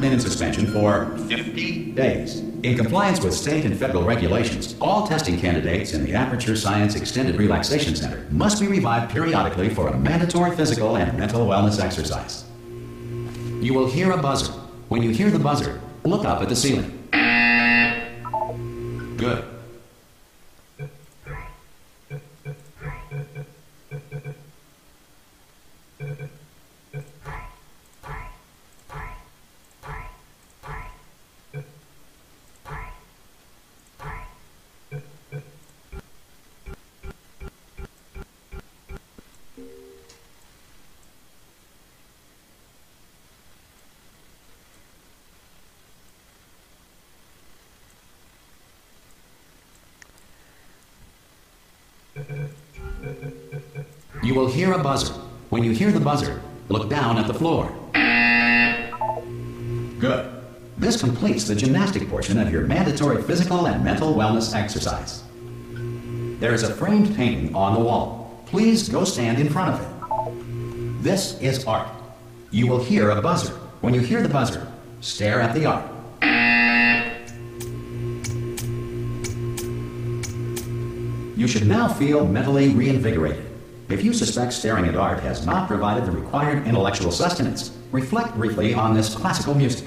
been in suspension for 50 days. In compliance with state and federal regulations, all testing candidates in the Aperture Science Extended Relaxation Center must be revived periodically for a mandatory physical and mental wellness exercise. You will hear a buzzer. When you hear the buzzer, look up at the ceiling. Good. You will hear a buzzer. When you hear the buzzer, look down at the floor. Good. This completes the gymnastic portion of your mandatory physical and mental wellness exercise. There is a framed painting on the wall. Please go stand in front of it. This is art. You will hear a buzzer. When you hear the buzzer, stare at the art. You should now feel mentally reinvigorated. If you suspect staring at art has not provided the required intellectual sustenance, reflect briefly on this classical music.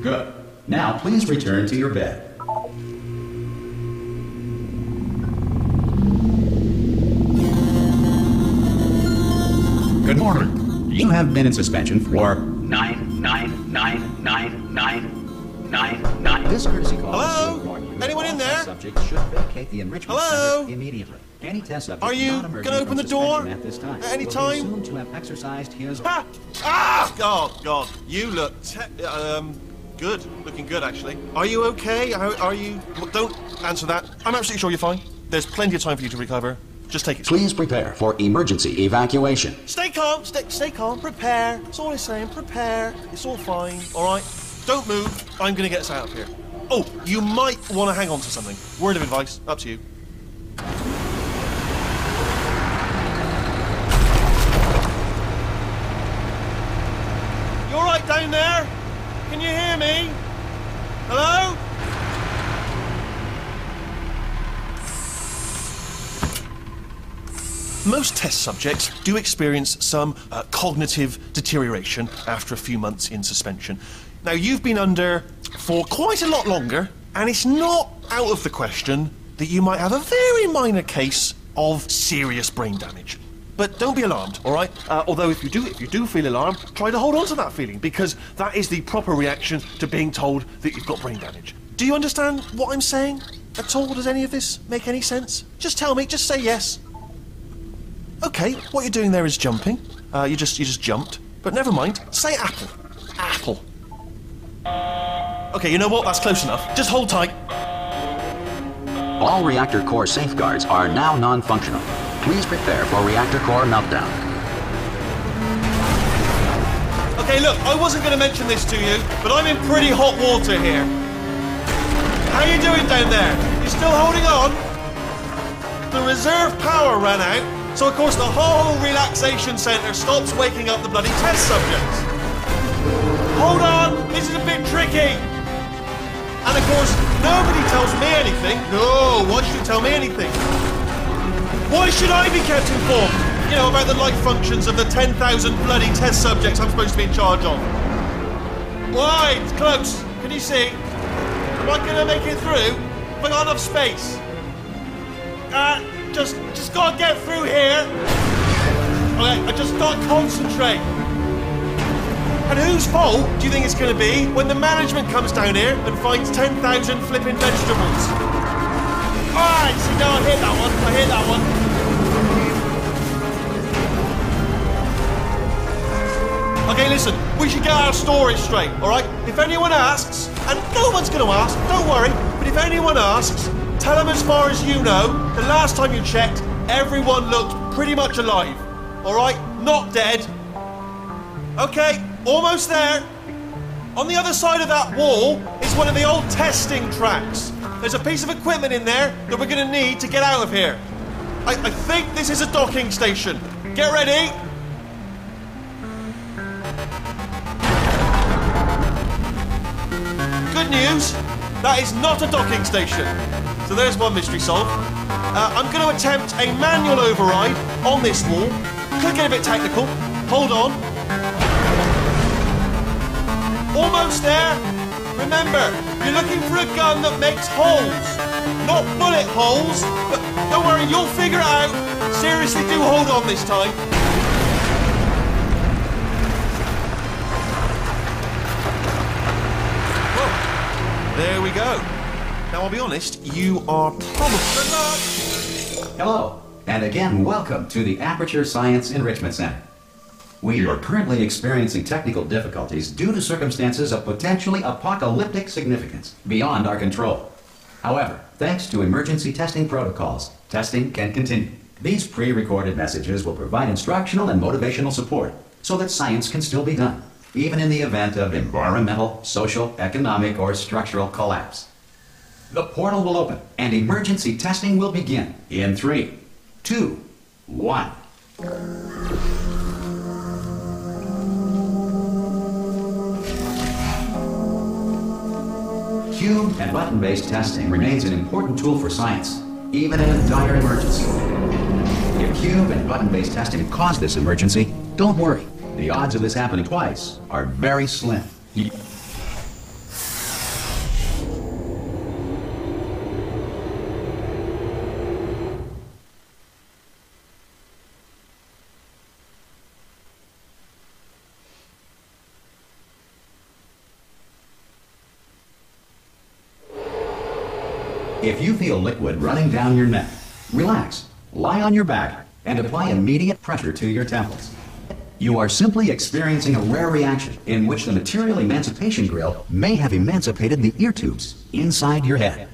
Good. Now please return to your bed. Good morning. You have been in suspension for 9999999. This courtesy call. Hello? Anyone in there? Subject should vacate the enrichment center immediately. Any test subject are you going to open the door at this time at any time? Assumed to have exercised his. Ha! Ah! God! You look good. Looking good, actually. Are you okay? Are you? Well, don't answer that. I'm absolutely sure you're fine. There's plenty of time for you to recover. Just take it. Please prepare for emergency evacuation. Stay calm. Stay calm. Prepare. That's all I'm saying. Prepare. It's all fine. All right. Don't move. I'm going to get us out of here. Oh, you might want to hang on to something. Word of advice. Up to you. You all right down there? Can you hear me? Hello? Most test subjects do experience some cognitive deterioration after a few months in suspension. Now, you've been under for quite a lot longer, and it's not out of the question that you might have a very minor case of serious brain damage. But don't be alarmed, all right? Although if you do feel alarmed, try to hold on to that feeling, because that is the proper reaction to being told that you've got brain damage. Do you understand what I'm saying at all? Does any of this make any sense? Just tell me, just say yes. Okay, what you're doing there is jumping. You just jumped. But never mind, say apple. Apple. Okay, you know what? That's close enough. Just hold tight. All reactor core safeguards are now non-functional. Please prepare for reactor core meltdown. Okay, look, I wasn't going to mention this to you, but I'm in pretty hot water here. How you doing down there? You still holding on? The reserve power ran out, so of course the whole relaxation centre stops waking up the bloody test subjects. Hold on, this is a bit tricky. And of course, nobody tells me anything. No, why should you tell me anything? Why should I be kept informed? You know, about the life functions of the 10,000 bloody test subjects I'm supposed to be in charge of. Why? It's close. Can you see? Am I gonna make it through? Have I got enough space? Just gotta get through here. Okay, I just gotta concentrate. And whose fault do you think it's going to be when the management comes down here and finds 10,000 flipping vegetables? Alright, see, now I hear that one. I hear that one. Okay, listen, we should get our story straight, alright? If anyone asks, and no one's going to ask, don't worry, but if anyone asks, tell them as far as you know, the last time you checked, everyone looked pretty much alive. Alright? Not dead. Okay. Almost there. On the other side of that wall is one of the old testing tracks. There's a piece of equipment in there that we're going to need to get out of here. I think this is a docking station. Get ready. Good news, that is not a docking station. So there's one mystery solved. I'm going to attempt a manual override on this wall. Could get a bit technical. Hold on. Almost there. Remember, you're looking for a gun that makes holes. Not bullet holes, but don't worry, you'll figure it out. Seriously, do hold on this time. Whoa. There we go. Now, I'll be honest, you are probably... Good luck! Hello, and again, welcome to the Aperture Science Enrichment Center. We are currently experiencing technical difficulties due to circumstances of potentially apocalyptic significance beyond our control. However, thanks to emergency testing protocols, testing can continue. These pre-recorded messages will provide instructional and motivational support so that science can still be done, even in the event of environmental, social, economic, or structural collapse. The portal will open and emergency testing will begin in 3, 2, 1. Cube and button-based testing remains an important tool for science, even in a dire emergency. If cube and button-based testing caused this emergency, don't worry. The odds of this happening twice are very slim. If you feel liquid running down your neck, relax, lie on your back, and apply immediate pressure to your temples. You are simply experiencing a rare reaction in which the material emancipation grill may have emancipated the ear tubes inside your head.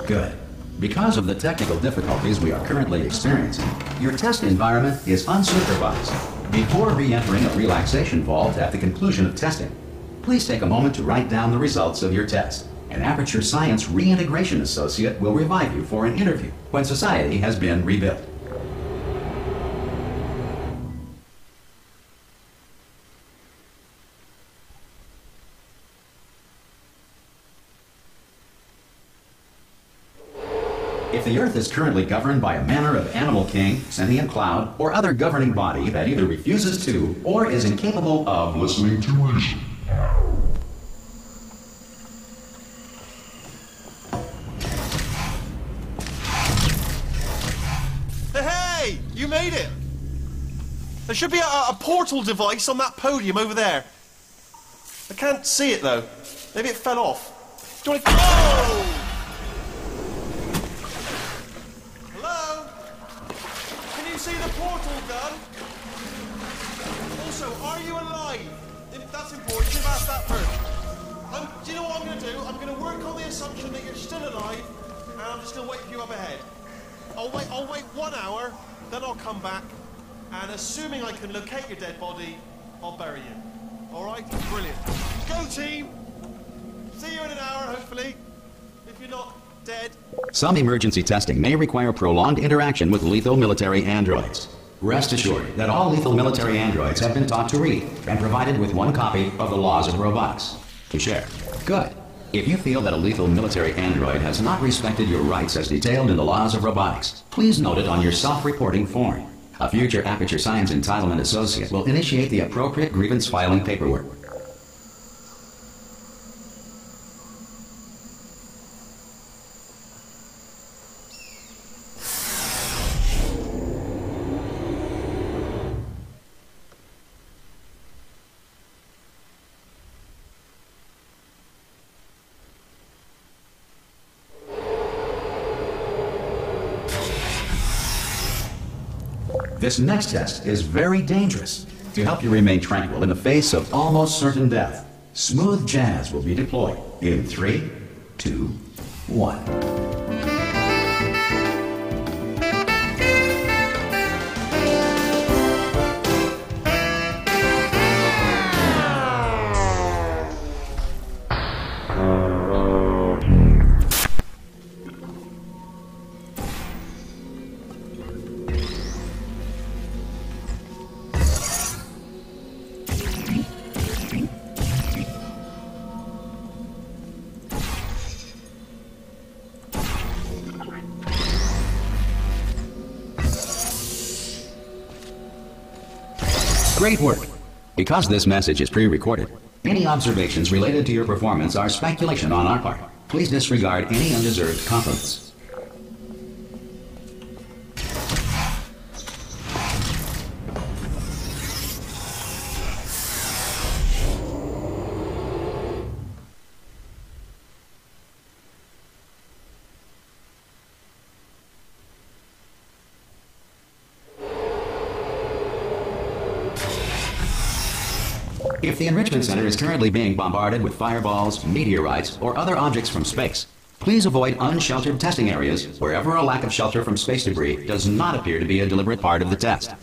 Good. Because of the technical difficulties we are currently experiencing, your test environment is unsupervised. Before re-entering a relaxation vault at the conclusion of testing, please take a moment to write down the results of your test. An Aperture Science Reintegration Associate will revive you for an interview when society has been rebuilt. If the Earth is currently governed by a manner of animal king, sentient cloud, or other governing body that either refuses to or is incapable of listening to reason. Hey! You made it! There should be a portal device on that podium over there. I can't see it though. Maybe it fell off. Do you want to... Oh! See the portal gun? Also, are you alive? That's important. You've asked that first. Do you know what I'm going to do? I'm going to work on the assumption that you're still alive, and I'm just going to wait for you up ahead. I'll wait 1 hour, then I'll come back, and assuming I can locate your dead body, I'll bury you. All right? Brilliant. Go team. See you in an hour, hopefully. If you're not dead. Some emergency testing may require prolonged interaction with lethal military androids. Rest assured that all lethal military androids have been taught to read and provided with one copy of the laws of robotics to share. Good. If you feel that a lethal military android has not respected your rights as detailed in the laws of robotics, please note it on your self-reporting form. A future Aperture Science Entitlement Associate will initiate the appropriate grievance filing paperwork. This next test is very dangerous. To help you remain tranquil in the face of almost certain death, smooth jazz will be deployed in 3, 2, 1. Great work! Because this message is pre-recorded, any observations related to your performance are speculation on our part. Please disregard any undeserved compliments. If the Enrichment Center is currently being bombarded with fireballs, meteorites, or other objects from space, please avoid unsheltered testing areas wherever a lack of shelter from space debris does not appear to be a deliberate part of the test.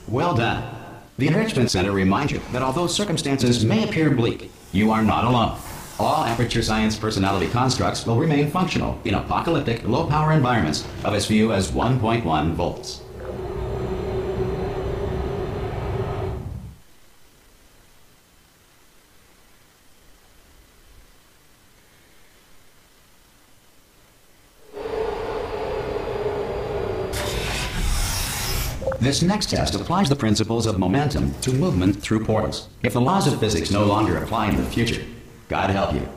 Well done. The Enrichment Center reminds you that although circumstances may appear bleak, you are not alone. All Aperture Science personality constructs will remain functional in apocalyptic, low-power environments of as few as 1.1 volts. This next test applies the principles of momentum to movement through portals. If the laws of physics no longer apply in the future, God help you.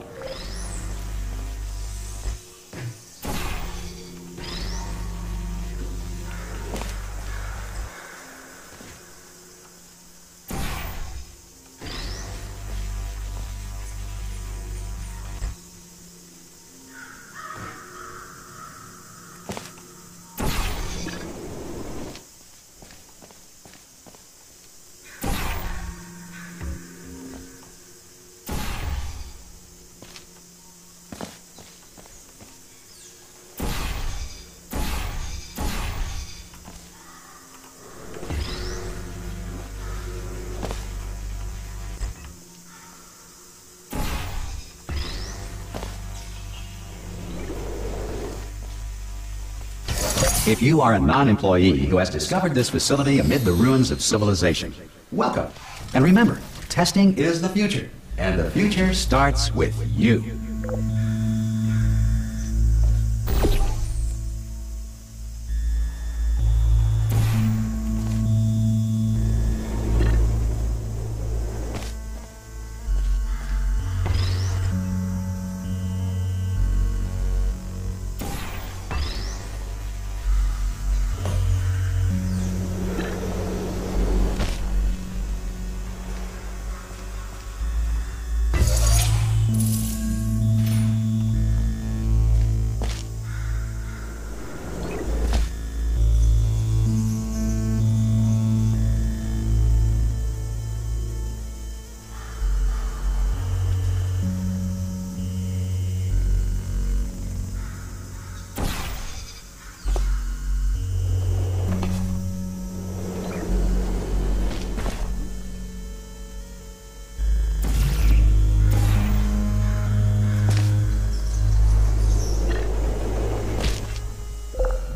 If you are a non-employee who has discovered this facility amid the ruins of civilization, welcome. And remember, testing is the future, and the future starts with you.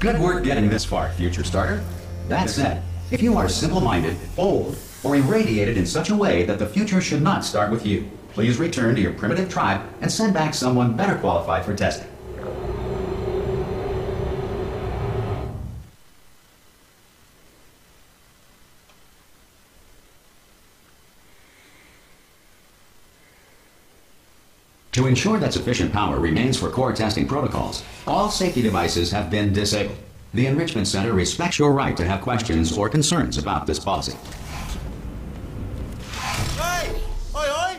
Good work getting this far, future starter. That said, if you are simple-minded, old, or irradiated in such a way that the future should not start with you, please return to your primitive tribe and send back someone better qualified for testing. To ensure that sufficient power remains for core testing protocols, all safety devices have been disabled. The Enrichment Center respects your right to have questions or concerns about this policy. Hey! Oi!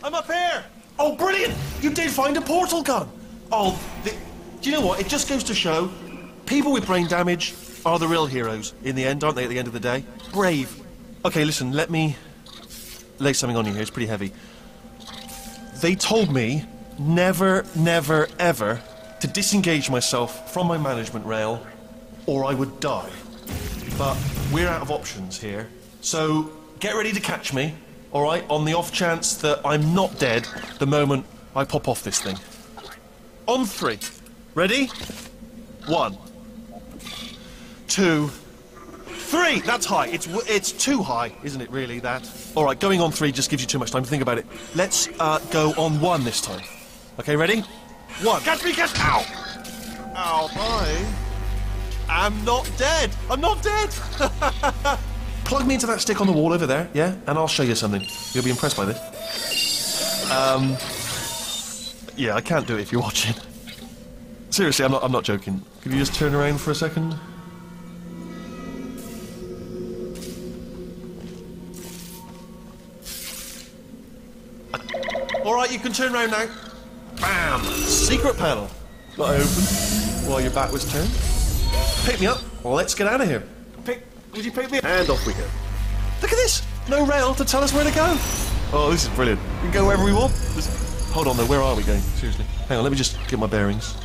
I'm up here! Oh, brilliant! You did find a portal gun! Oh, do you know what? It just goes to show, people with brain damage are the real heroes in the end, aren't they, at the end of the day? Brave. Okay, listen, let me lay something on you here. It's pretty heavy. They told me never, never, ever to disengage myself from my management rail or I would die. But we're out of options here, so get ready to catch me, all right, on the off chance that I'm not dead the moment I pop off this thing. On 3. Ready? 1, 2, 3! That's high. It's too high, isn't it, really, that? All right, going on 3 just gives you too much time to think about it. Let's go on 1 this time. Okay, ready? 1. Catch me, catch me! Ow! Ow, I'm not dead! I'm not dead! Plug me into that stick on the wall over there, yeah? And I'll show you something. You'll be impressed by this. Yeah, I can't do it if you're watching. Seriously, I'm not joking. Could you just turn around for a second? Alright, you can turn around now. Bam! Secret panel. That I opened while your back was turned. Pick me up. Let's get out of here. Would you pick me up? And off we go. Look at this! No rail to tell us where to go. Oh, this is brilliant. We can go wherever we want. Hold on though, where are we going? Seriously. Hang on, let me just get my bearings.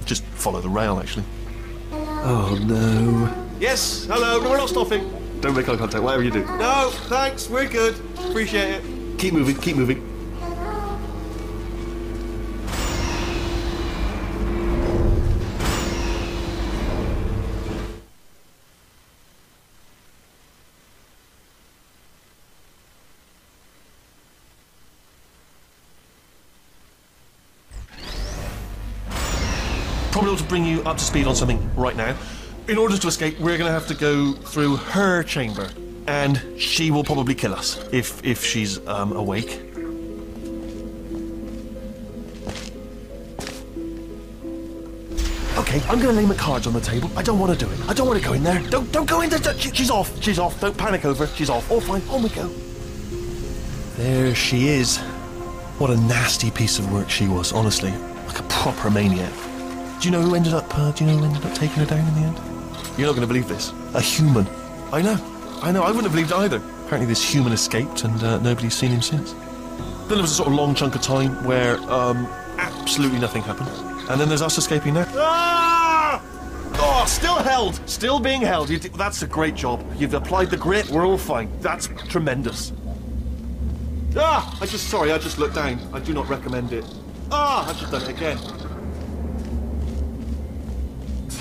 Just follow the rail, actually. Oh no. Yes, hello, no, we're not stopping. Don't make eye contact, whatever you do. No, thanks, we're good. Appreciate it. Keep moving, keep moving. Probably ought to bring you up to speed on something right now. In order to escape, we're going to have to go through her chamber. And she will probably kill us, if she's awake. Okay, I'm going to lay my cards on the table. I don't want to do it. I don't want to go in there. Don't go in there. She's off. She's off. Don't panic over. She's off. All fine. On we go. There she is. What a nasty piece of work she was, honestly. Like a proper maniac. Do you know who ended up taking her down in the end? You're not going to believe this. A human. I know, I wouldn't have believed it either. Apparently this human escaped and nobody's seen him since. Then there was a sort of long chunk of time where absolutely nothing happened. And then there's us escaping now. Ah! Oh, still held. Still being held. That's a great job. You've applied the grit. We're all fine. That's tremendous. Ah! I just looked down. I do not recommend it. Ah! I've just done it again.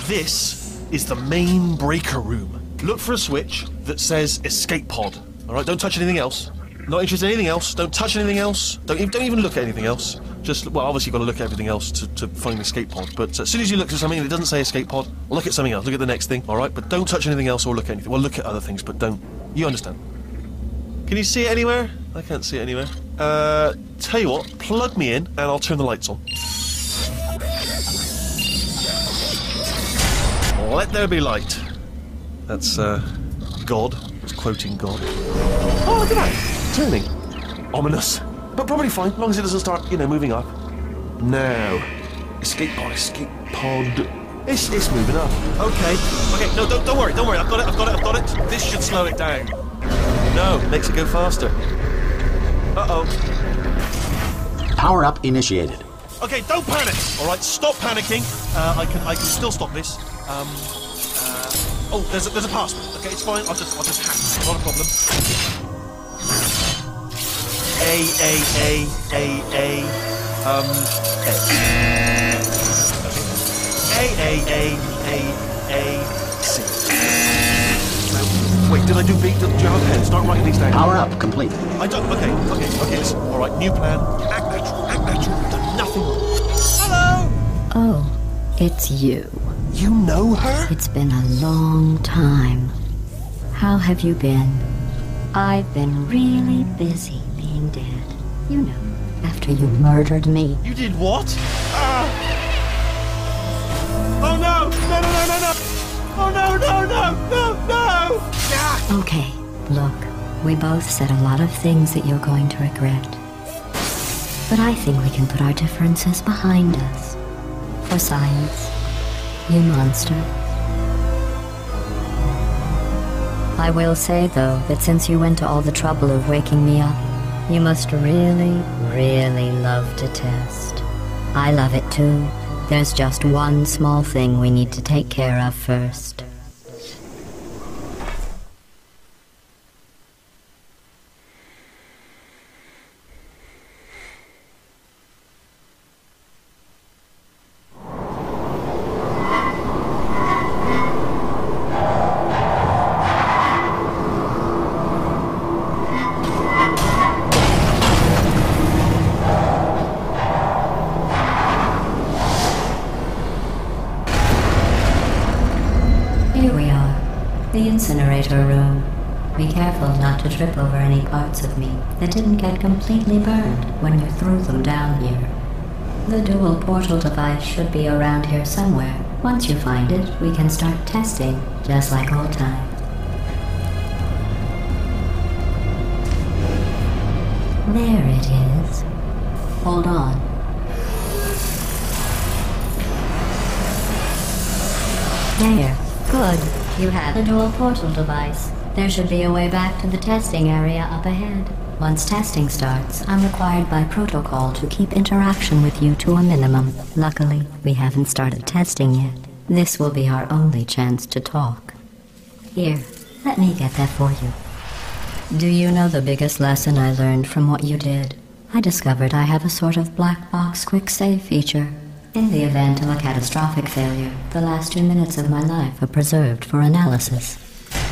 This is the main breaker room. Look for a switch that says escape pod. All right, don't touch anything else. Not interested in anything else. Don't touch anything else. Don't even look at anything else. Just, well, obviously you've got to look at everything else to find the escape pod. But as soon as you look at something that doesn't say escape pod, look at something else. Look at the next thing, all right? But don't touch anything else or look at anything. Well, look at other things, but don't. You understand? Can you see it anywhere? I can't see it anywhere. Tell you what, plug me in and I'll turn the lights on. Let there be light. That's, God. It's quoting God. Oh, look at that! Turning. Ominous. But probably fine, as long as it doesn't start, moving up. Now. Escape pod. It's moving up. Okay, no, don't worry. I've got it. This should slow it down. No, makes it go faster. Uh-oh. Power up initiated. Okay, don't panic. All right, stop panicking. I can still stop this. Oh, there's a password. Okay, it's fine. I'll just hack it. Not a problem. A. A-A-A-A-A-C. Wait, did I do B? Do you have a pen? Start writing these down. Power up, complete. I don't. Okay, listen. All right, new plan. Act natural, done nothing wrong. Hello! Oh, it's you. You know her? It's been a long time. How have you been? I've been really busy being dead. You know, after you murdered me. You did what? Oh no! No! Oh no! Okay, look, we both said a lot of things that you're going to regret. But I think we can put our differences behind us. For science, you monster. I will say, though, that since you went to all the trouble of waking me up, you must really, really love to test. I love it too. There's just one small thing we need to take care of first. Here we are, the incinerator room. Be careful not to trip over any parts of me that didn't get completely burned when you threw them down here. The dual portal device should be around here somewhere. Once you find it, we can start testing, just like old times. There it is. Hold on. There. Good. You have the dual portal device. There should be a way back to the testing area up ahead. Once testing starts, I'm required by protocol to keep interaction with you to a minimum. Luckily, we haven't started testing yet. This will be our only chance to talk. Here, let me get that for you. Do you know the biggest lesson I learned from what you did? I discovered I have a sort of black box quick save feature. In the event of a catastrophic failure, the last 2 minutes of my life are preserved for analysis.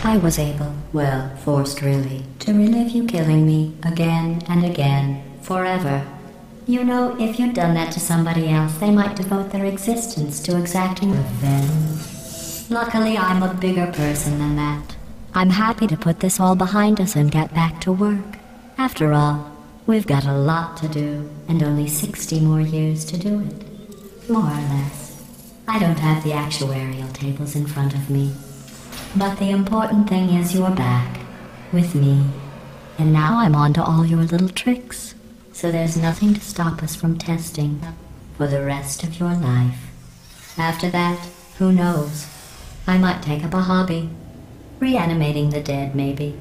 I was able, well, forced really, to relive you killing me again and again, forever. You know, if you'd done that to somebody else, they might devote their existence to exacting revenge. Luckily, I'm a bigger person than that. I'm happy to put this all behind us and get back to work. After all, we've got a lot to do, and only 60 more years to do it. More or less. I don't have the actuarial tables in front of me. But the important thing is you're back, with me. And now I'm on to all your little tricks. So there's nothing to stop us from testing for the rest of your life. After that, who knows? I might take up a hobby. Reanimating the dead, maybe.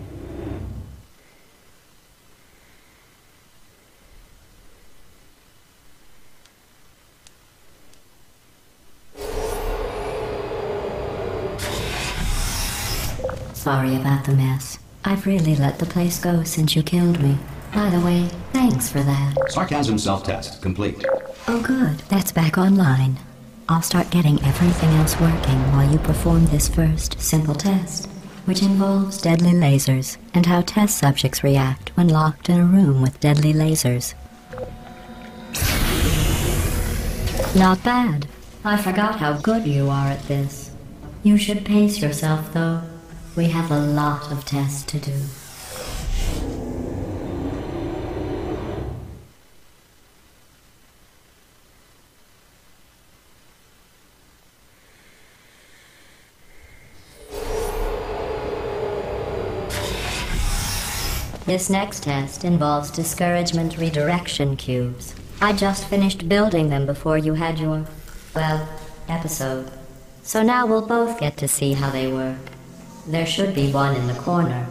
Sorry about the mess. I've really let the place go since you killed me. By the way, thanks for that. Sarcasm self-test complete. Oh good, that's back online. I'll start getting everything else working while you perform this first simple test, which involves deadly lasers and how test subjects react when locked in a room with deadly lasers. Not bad. I forgot how good you are at this. You should pace yourself, though. We have a lot of tests to do. This next test involves discouragement redirection cubes. I just finished building them before you had your, well, episode. So now we'll both get to see how they work. There should be one in the corner.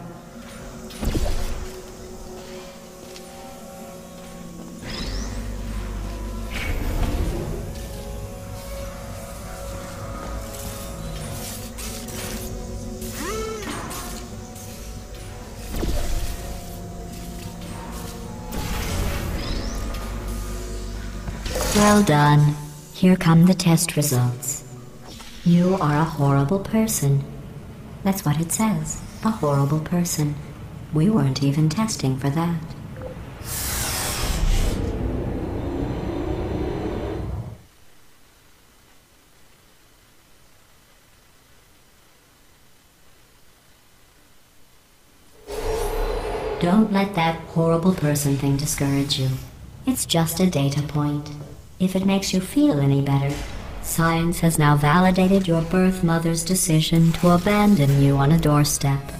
Well done. Here come the test results. You are a horrible person. That's what it says. A horrible person. We weren't even testing for that. Don't let that horrible person thing discourage you. It's just a data point. If it makes you feel any better, science has now validated your birth mother's decision to abandon you on a doorstep.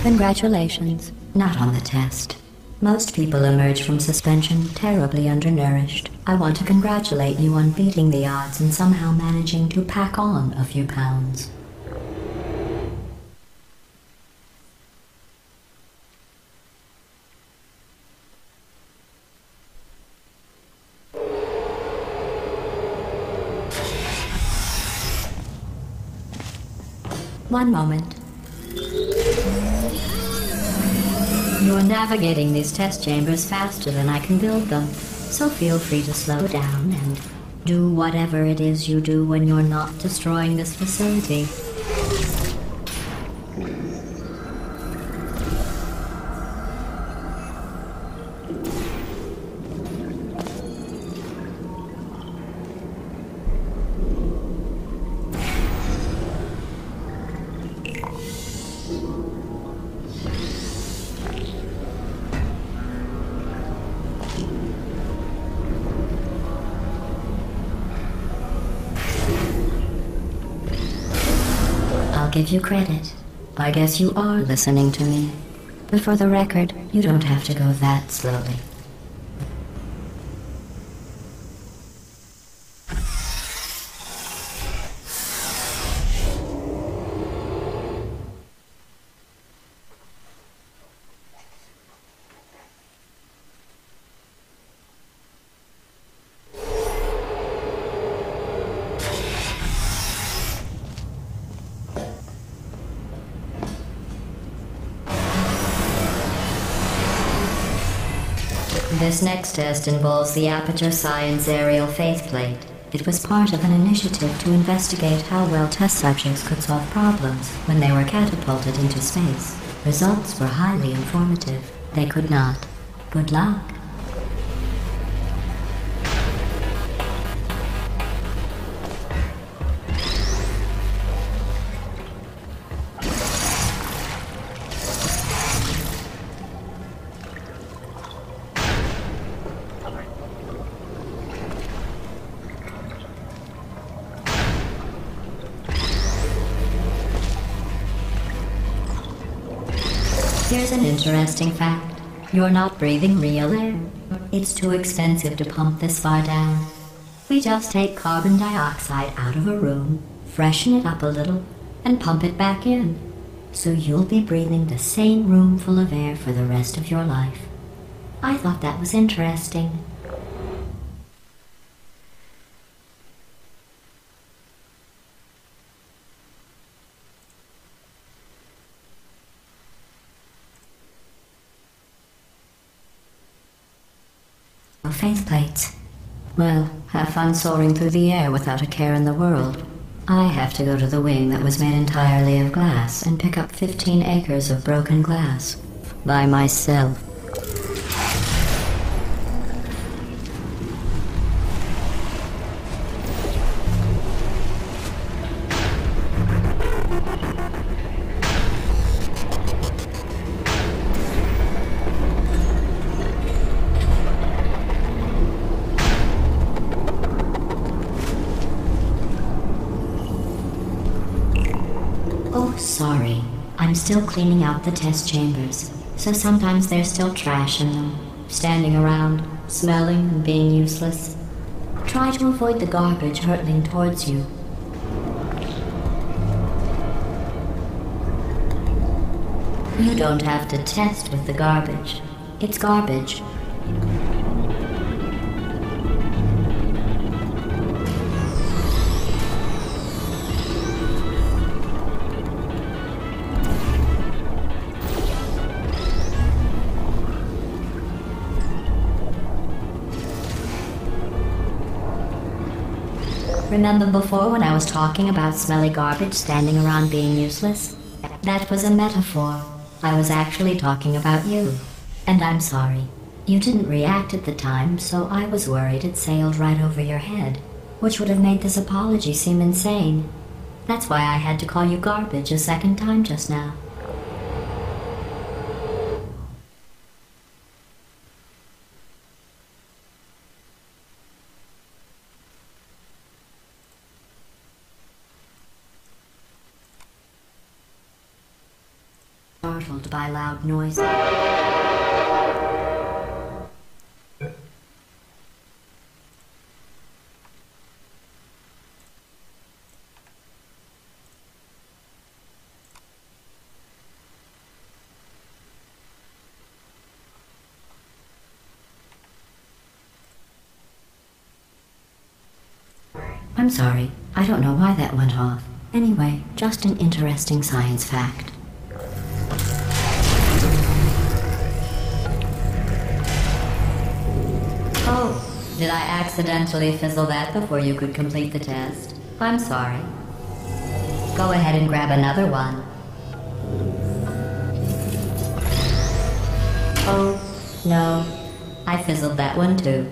Congratulations. Not on the test. Most people emerge from suspension terribly undernourished. I want to congratulate you on beating the odds and somehow managing to pack on a few pounds. One moment. You're navigating these test chambers faster than I can build them, so feel free to slow down and do whatever it is you do when you're not destroying this facility. I'll give you credit. I guess you are listening to me. But for the record, you don't have to go that slowly. This next test involves the Aperture Science Aerial Faceplate. It was part of an initiative to investigate how well test subjects could solve problems when they were catapulted into space. Results were highly informative. They could not. Good luck. Here's an interesting fact. You're not breathing real air. It's too expensive to pump this far down. We just take carbon dioxide out of a room, freshen it up a little, and pump it back in. So you'll be breathing the same room full of air for the rest of your life. I thought that was interesting. Faceplates. Well, have fun soaring through the air without a care in the world. I have to go to the wing that was made entirely of glass and pick up 15 acres of broken glass. By myself. Oh, sorry. I'm still cleaning out the test chambers, so sometimes there's still trash in them, standing around, smelling and being useless. Try to avoid the garbage hurtling towards you. You don't have to test with the garbage. It's garbage. Remember before when I was talking about smelly garbage standing around being useless? That was a metaphor. I was actually talking about you. And I'm sorry. You didn't react at the time, so I was worried it sailed right over your head, which would have made this apology seem insane. That's why I had to call you garbage a second time just now. Startled by loud noises. I'm sorry. I don't know why that went off. Anyway, just an interesting science fact. Oh, did I accidentally fizzle that before you could complete the test? I'm sorry. Go ahead and grab another one. Oh, no. I fizzled that one too.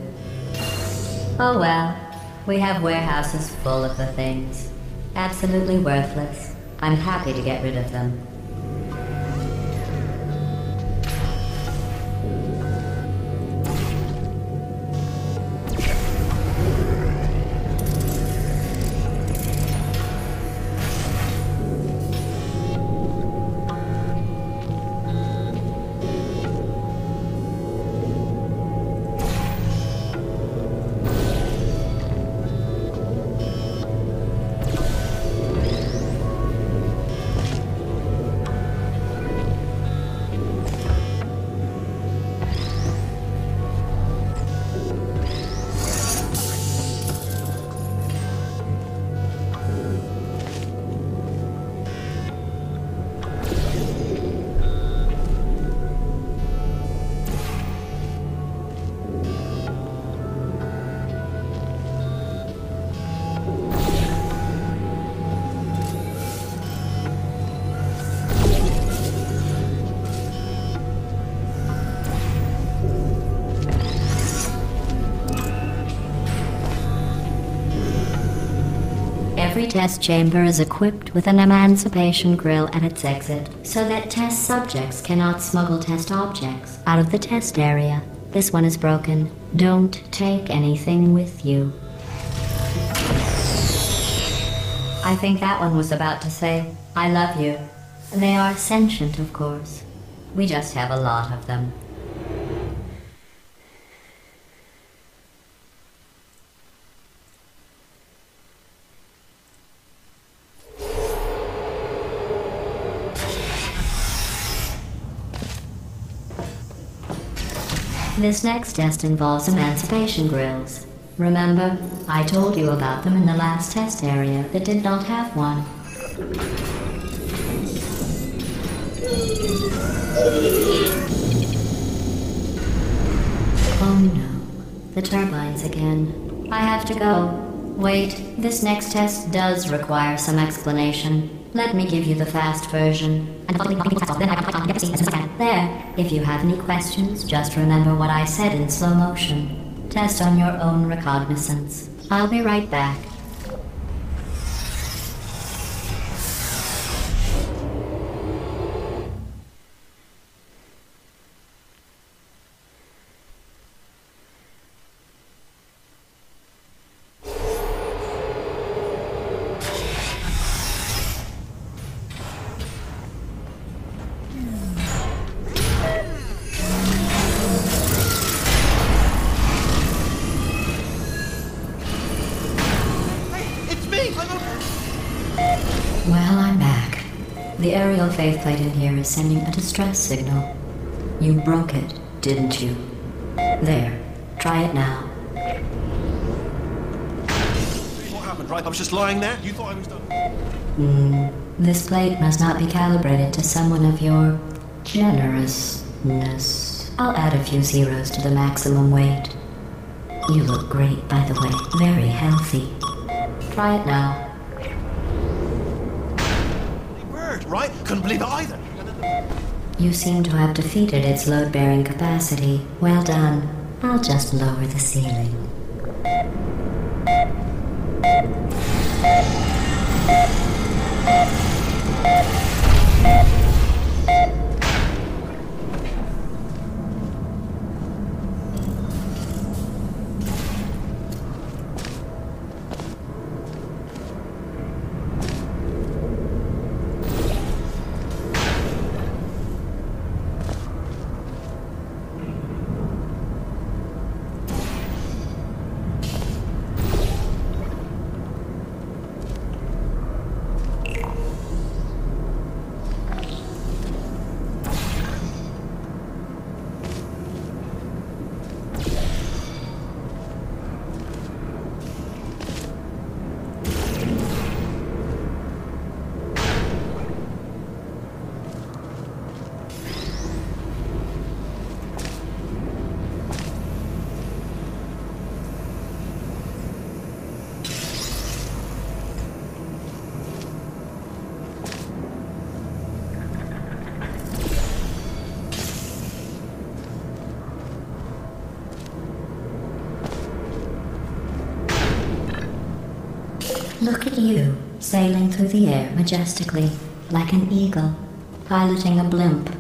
Oh well. We have warehouses full of the things. Absolutely worthless. I'm happy to get rid of them. Every test chamber is equipped with an emancipation grill at its exit, so that test subjects cannot smuggle test objects out of the test area. This one is broken. Don't take anything with you. I think that one was about to say, I love you. They are sentient, of course. We just have a lot of them. This next test involves emancipation grills. Remember, I told you about them in the last test area that did not have one. Oh no, the turbines again. I have to go. Wait, this next test does require some explanation. Let me give you the fast version. There, if you have any questions, just remember what I said in slow motion. Test on your own recognizance. I'll be right back. Well, I'm back. The aerial faceplate in here is sending a distress signal. You broke it, didn't you? There. Try it now. What happened, right? I was just lying there. You thought I was done. This plate must not be calibrated to someone of your generousness. I'll add a few zeros to the maximum weight. You look great, by the way. Very healthy. Try it now. Bird, right? Couldn't believe it either. You seem to have defeated its load-bearing capacity. Well done. I'll just lower the ceiling. Look at you, sailing through the air majestically, like an eagle, piloting a blimp.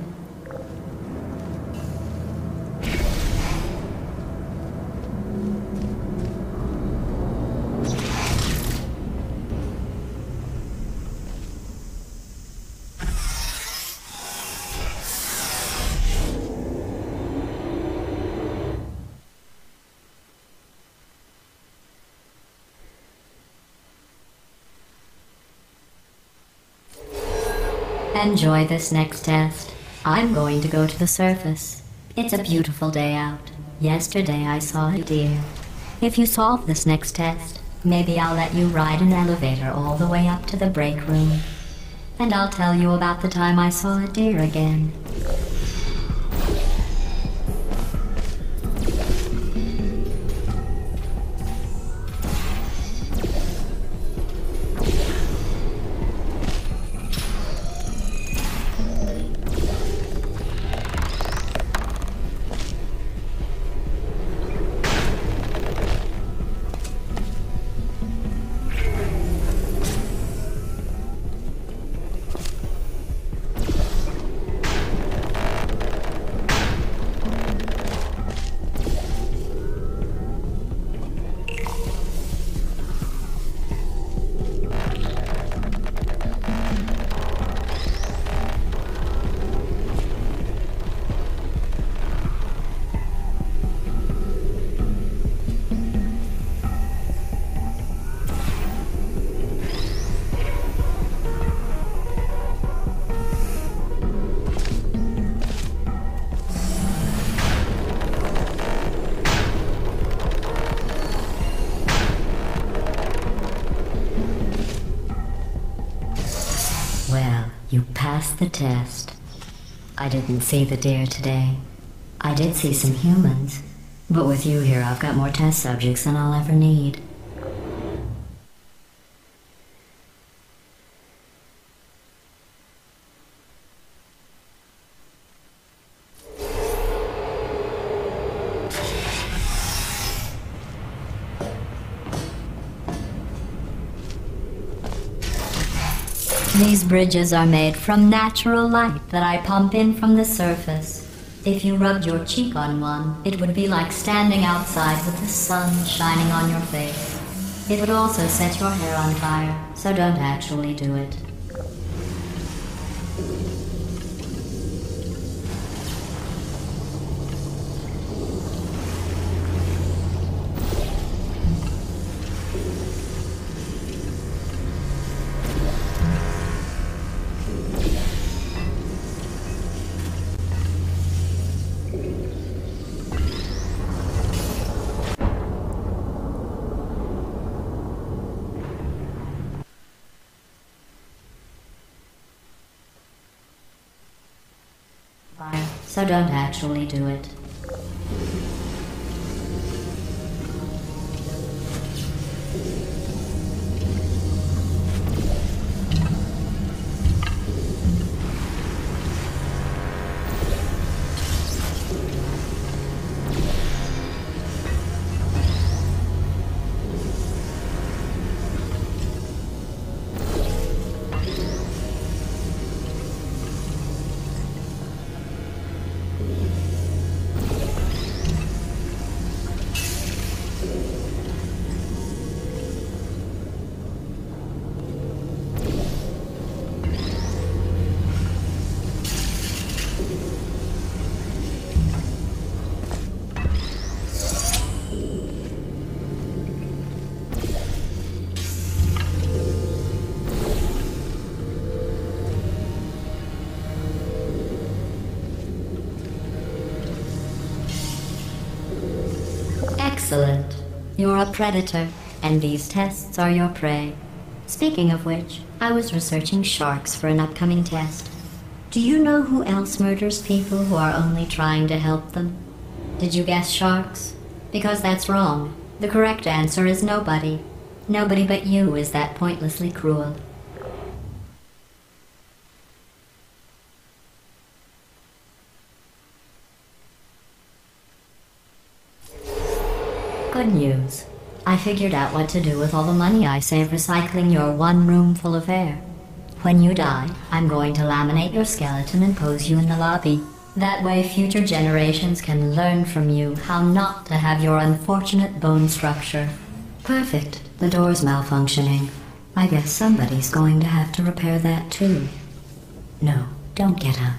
Enjoy this next test. I'm going to go to the surface. It's a beautiful day out. Yesterday I saw a deer. If you solve this next test, maybe I'll let you ride an elevator all the way up to the break room. And I'll tell you about the time I saw a deer again. You passed the test. I didn't see the deer today. I did see some humans, but with you here I've got more test subjects than I'll ever need. These bridges are made from natural light that I pump in from the surface. If you rubbed your cheek on one, it would be like standing outside with the sun shining on your face. It would also set your hair on fire, so don't actually do it. so don't actually do it. Excellent. You're a predator, and these tests are your prey. Speaking of which, I was researching sharks for an upcoming test. Do you know who else murders people who are only trying to help them? Did you guess sharks? Because that's wrong. The correct answer is nobody. Nobody but you is that pointlessly cruel. Good news. I figured out what to do with all the money I save recycling your one room full of air. When you die, I'm going to laminate your skeleton and pose you in the lobby. That way future generations can learn from you how not to have your unfortunate bone structure. Perfect. The door's malfunctioning. I guess somebody's going to have to repair that too. No, don't get up.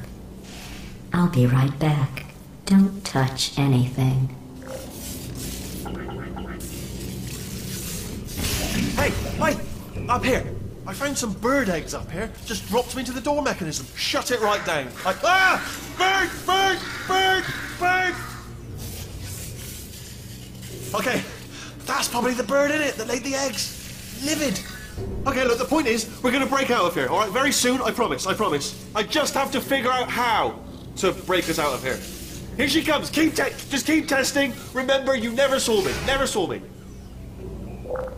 I'll be right back. Don't touch anything. Hey! Up here! I found some bird eggs up here. Just dropped them into the door mechanism. Shut it right down. Bird! Okay, that's probably the bird in it that laid the eggs. Livid. Okay, look, the point is, we're gonna break out of here, alright? Very soon, I promise. I just have to figure out how to break us out of here. Here she comes. Just keep testing. Remember, you never saw me.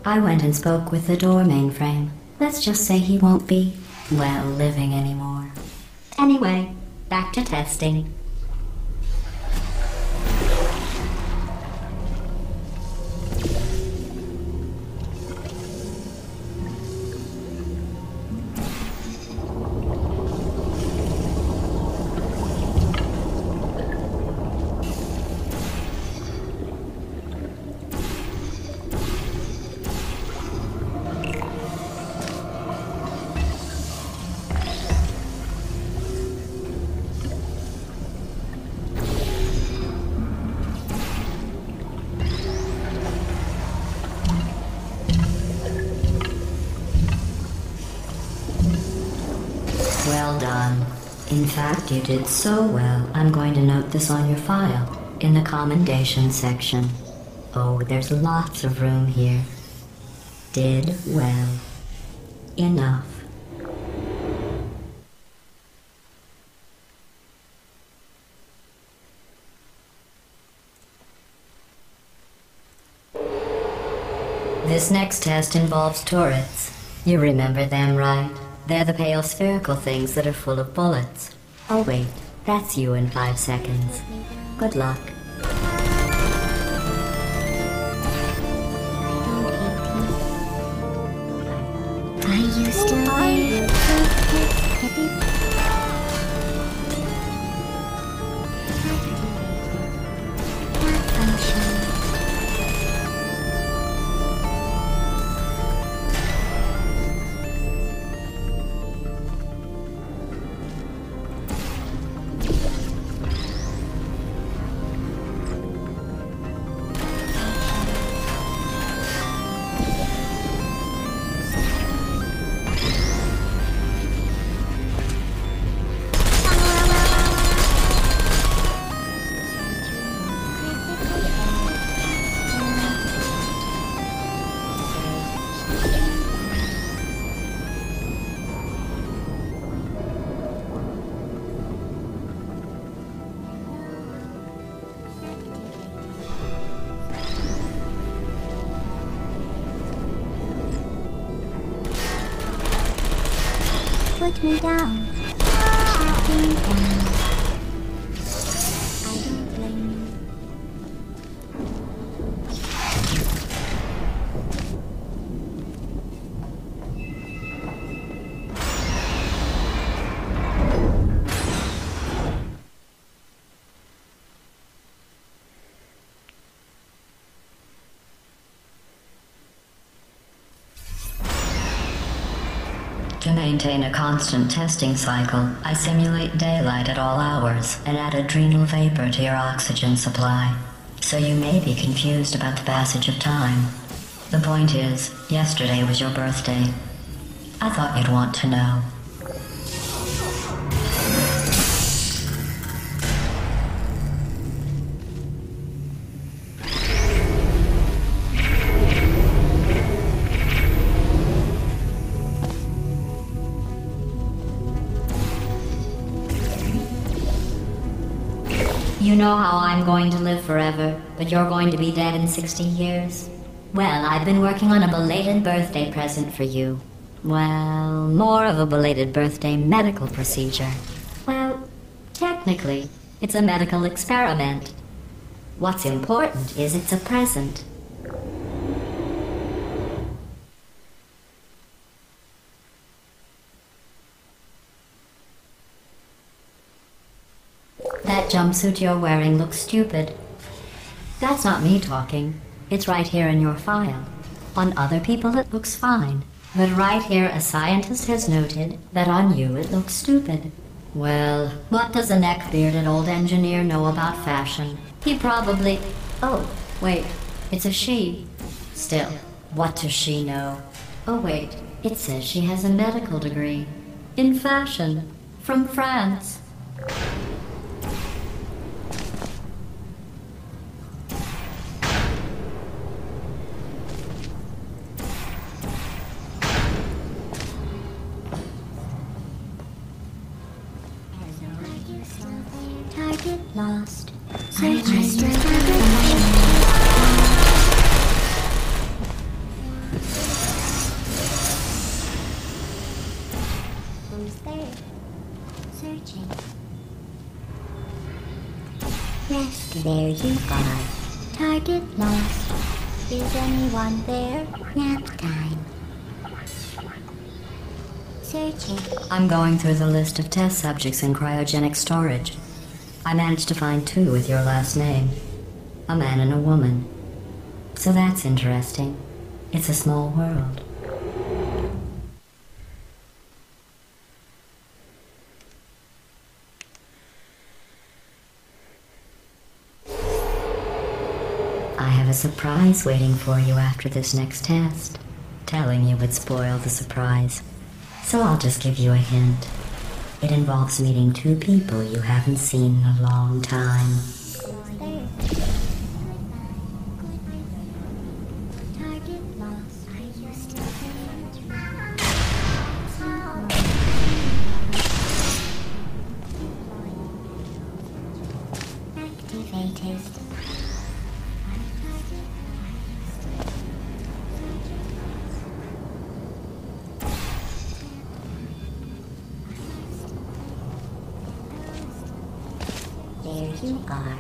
I went and spoke with the door mainframe. Let's just say he won't be, well, living anymore. Anyway, back to testing. Well done. In fact, you did so well, I'm going to note this on your file, in the commendation section. Oh, there's lots of room here. Did well. Enough. This next test involves turrets. You remember them, right? They're the pale spherical things that are full of bullets. Oh wait, that's you in 5 seconds. Good luck. Are you still there? Put me down. Shut me down. I don't blame you. To maintain a constant testing cycle, I simulate daylight at all hours and add adrenal vapor to your oxygen supply. So you may be confused about the passage of time. The point is, yesterday was your birthday. I thought you'd want to know. You know how I'm going to live forever, but you're going to be dead in 60 years? Well, I've been working on a belated birthday present for you. Well, more of a belated birthday medical procedure. Well, technically, it's a medical experiment. What's important is it's a present. That jumpsuit you're wearing looks stupid. That's not me talking. It's right here in your file. On other people it looks fine. But right here a scientist has noted that on you it looks stupid. Well, what does a neck-bearded old engineer know about fashion? He probably... Oh, wait, it's a she. Still, what does she know? Oh wait, it says she has a medical degree. In fashion. From France. Target lost. Searching. Who's there? Searching. Yes, there you are. Target lost. Is anyone there? Nap time. Searching. I'm going through the list of test subjects in cryogenic storage. I managed to find 2 with your last name. A man and a woman. So that's interesting. It's a small world. I have a surprise waiting for you after this next test. Telling you would spoil the surprise. So I'll just give you a hint. It involves meeting 2 people you haven't seen in a long time. Who's there? Target lost. Are you still there? Activated. There you are.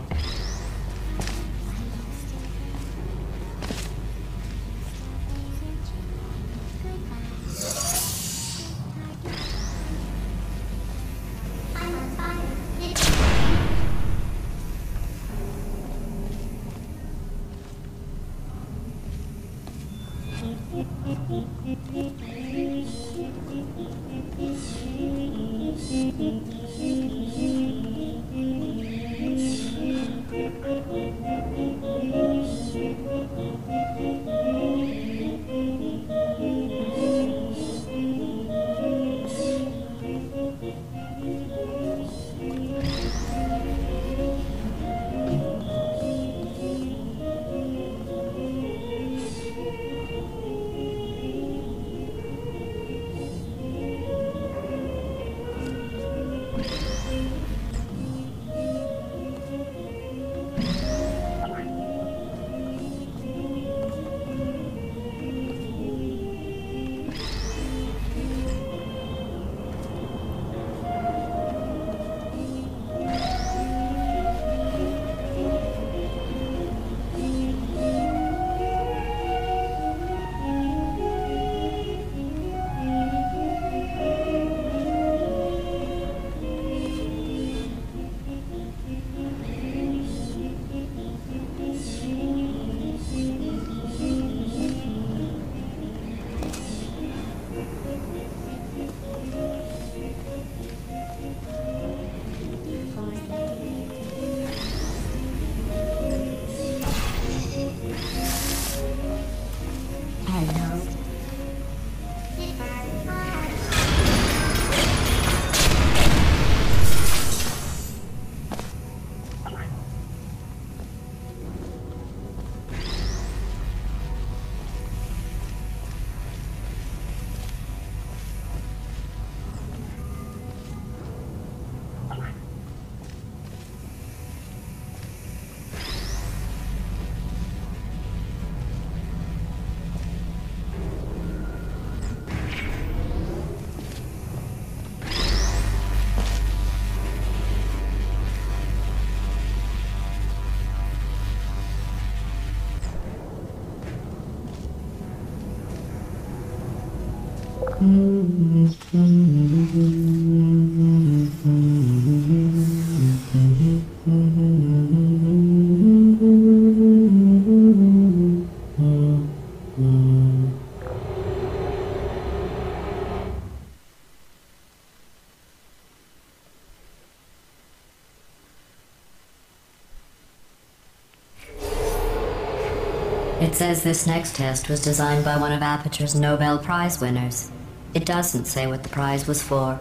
It says this next test was designed by one of Aperture's Nobel Prize winners. It doesn't say what the prize was for.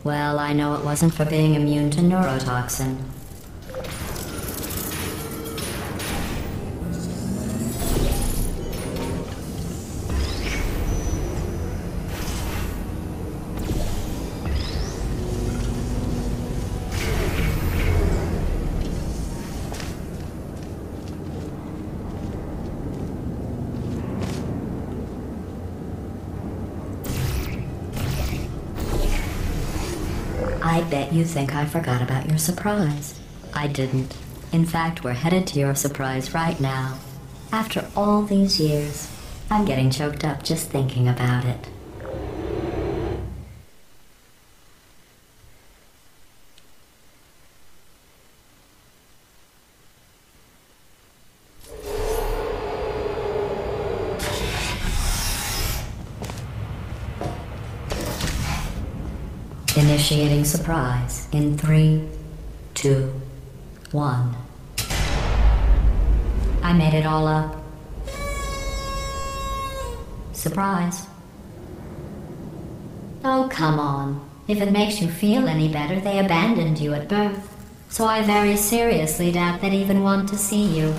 Well, I know it wasn't for being immune to neurotoxin. I bet you think I forgot about your surprise. I didn't. In fact, we're headed to your surprise right now. After all these years, I'm getting choked up just thinking about it. Initiating surprise in 3, 2, 1. I made it all up. Surprise. Oh, come on. If it makes you feel any better, they abandoned you at birth. So I very seriously doubt they'd even want to see you.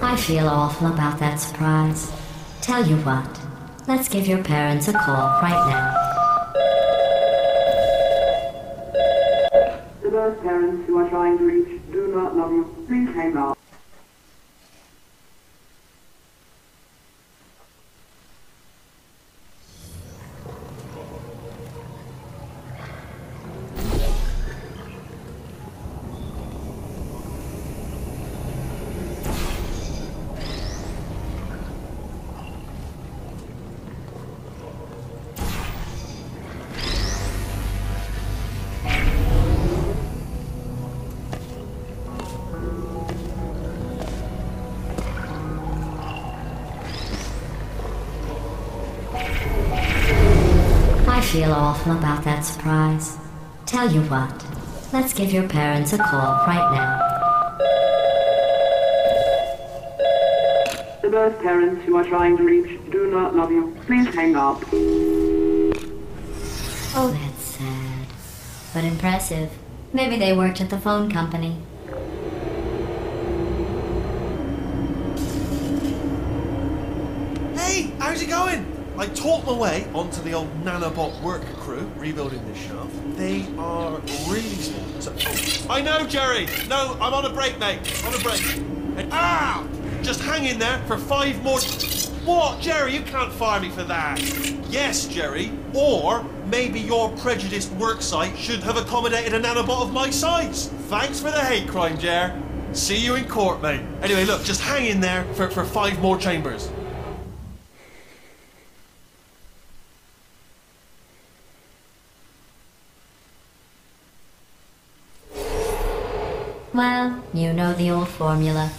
I feel awful about that surprise. Tell you what, let's give your parents a call right now. To those parents who are trying to reach do not love you, please hang up. I feel awful about that surprise. Tell you what, let's give your parents a call right now. To those parents who are trying to reach do not love you, please hang up. Oh, that's sad. But impressive. Maybe they worked at the phone company. Hey, how's it going? I talked my way onto the old nanobot work crew rebuilding this shaft. They are really small. So, I know, Jerry. No, I'm on a break, mate. On a break. And, just hang in there for 5 more. What, Jerry? You can't fire me for that. Yes, Jerry. Or maybe your prejudiced work site should have accommodated a nanobot of my size. Thanks for the hate crime, Jer. See you in court, mate. Anyway, look, just hang in there for 5 more chambers. Well, you know the old formula.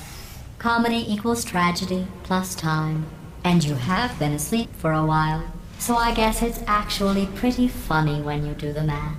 Comedy equals tragedy plus time. And you have been asleep for a while, so I guess it's actually pretty funny when you do the math.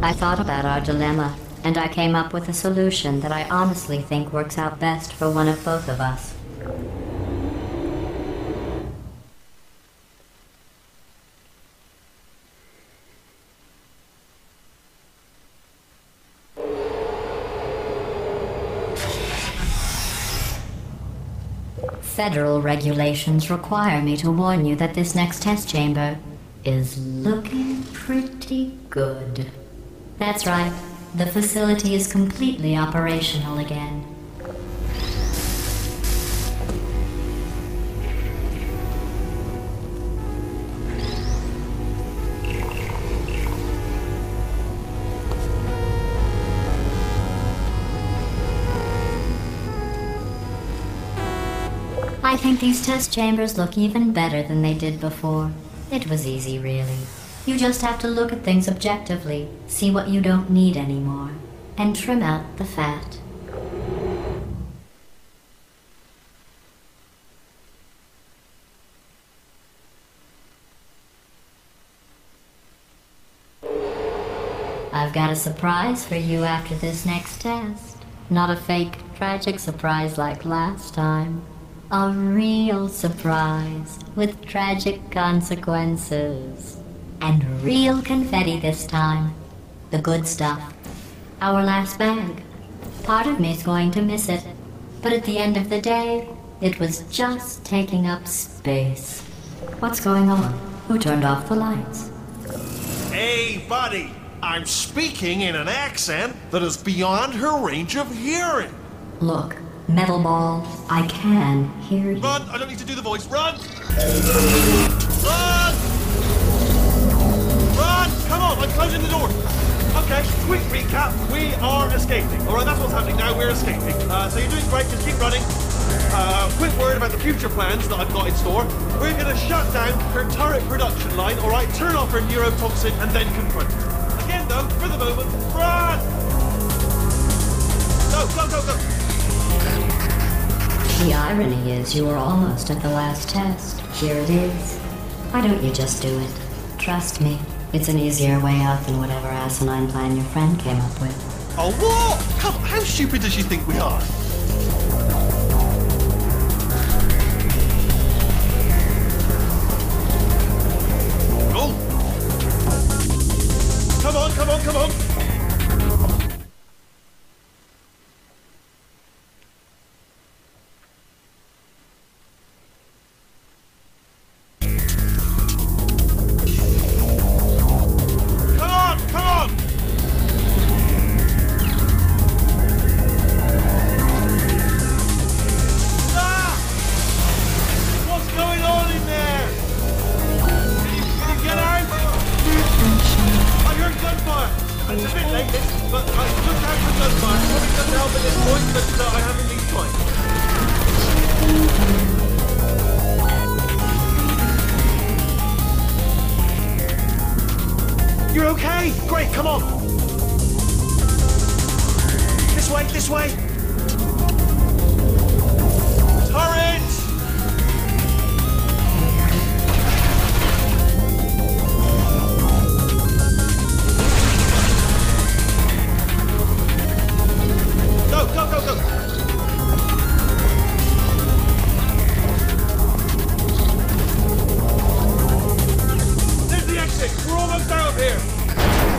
I thought about our dilemma, and I came up with a solution that I honestly think works out best for one of both of us. Federal regulations require me to warn you that this next test chamber is looking pretty good. That's right, the facility is completely operational again. I think these test chambers look even better than they did before. It was easy, really. You just have to look at things objectively, see what you don't need anymore, and trim out the fat. I've got a surprise for you after this next test. Not a fake, tragic surprise like last time. A real surprise with tragic consequences. And real confetti this time. The good stuff. Our last bag. Part of me's going to miss it. But at the end of the day, it was just taking up space. What's going on? Who turned off the lights? Hey, buddy! I'm speaking in an accent that is beyond her range of hearing. Look, metal ball, I can hear you. Run! I don't need to do the voice. Run! Run! Run! Come on, I'm closing the door. Okay, quick recap. We are escaping. Alright, that's what's happening now. We're escaping. So you're doing great. Just keep running. Quick word about the future plans that I've got in store. We're going to shut down her turret production line, alright? Turn off her neurotoxin and then confront her. Again, though, for the moment, run! Go, go, go, go! The irony is you were almost at the last test. Here it is. Why don't you just do it? Trust me, it's an easier way out than whatever asinine plan your friend came up with. Oh, what? Come on, how stupid does she think we are? Go! Come on, come on, come on! You're okay? Great, come on! This way, this way! Turret! Go, go, go, go! There's the exit! We're almost out of here!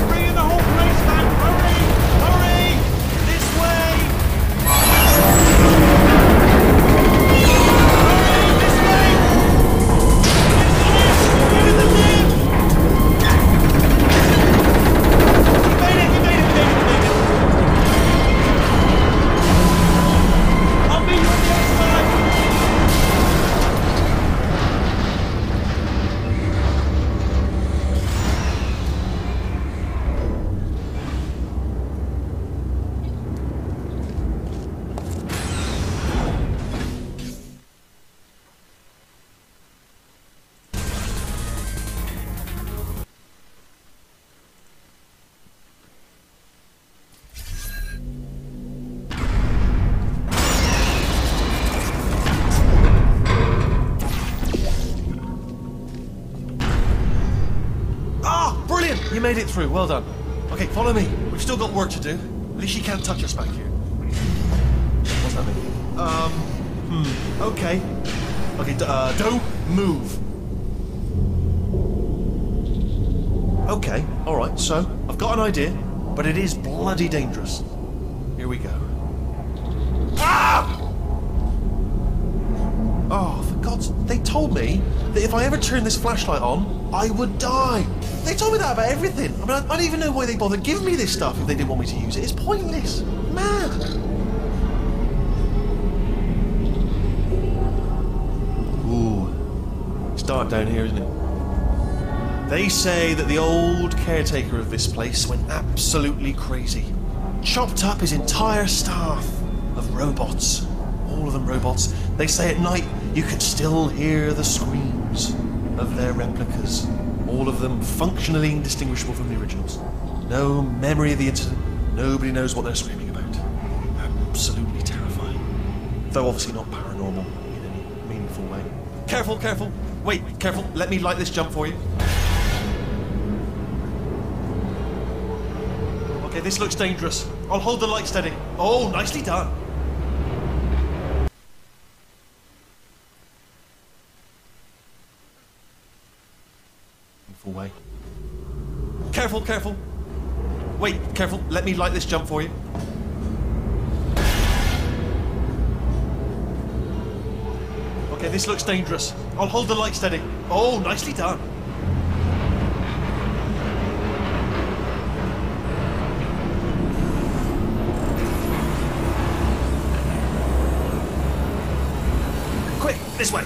Bring in the whole place back! Hurry! Hurry! This way! Hurry! This way! Get in the lift! You made it! You made it! You made it! You made it! I'll meet you on the other side! You made it through, well done. Okay, follow me. We've still got work to do. At least she can't touch us back here. What's that mean? Okay. Okay, don't move. Okay, alright, so, I've got an idea, but it is bloody dangerous. Here we go. Ah! Oh, for God's sake, they told me that if I ever turned this flashlight on, I would die. They told me that about everything. I mean, I don't even know why they bothered giving me this stuff if they didn't want me to use it. It's pointless. Man. Ooh. It's dark down here, isn't it? They say that the old caretaker of this place went absolutely crazy. Chopped up his entire staff of robots. All of them robots. They say at night you could still hear the screams of their replicas. All of them functionally indistinguishable from the originals. No memory of the incident. Nobody knows what they're screaming about. Absolutely terrifying. Though obviously not paranormal in any meaningful way. Careful, careful. Wait, careful. Let me light this jump for you. Okay, this looks dangerous. I'll hold the light steady. Oh, nicely done. Full way. Careful, careful. Wait, careful. Let me light this jump for you. Okay, this looks dangerous. I'll hold the light steady. Oh, nicely done. Quick, this way.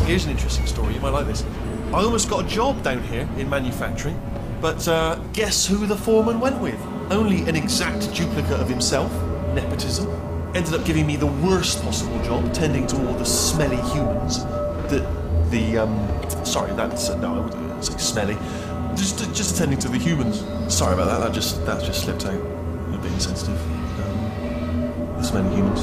Here's an interesting story. You might like this. I almost got a job down here in manufacturing, but guess who the foreman went with? Only an exact duplicate of himself. Nepotism. Ended up giving me the worst possible job, tending to all the smelly humans. Sorry, that's no, I wouldn't say smelly. Just attending to the humans. Sorry about that. That just slipped out. A bit insensitive. The smelly humans.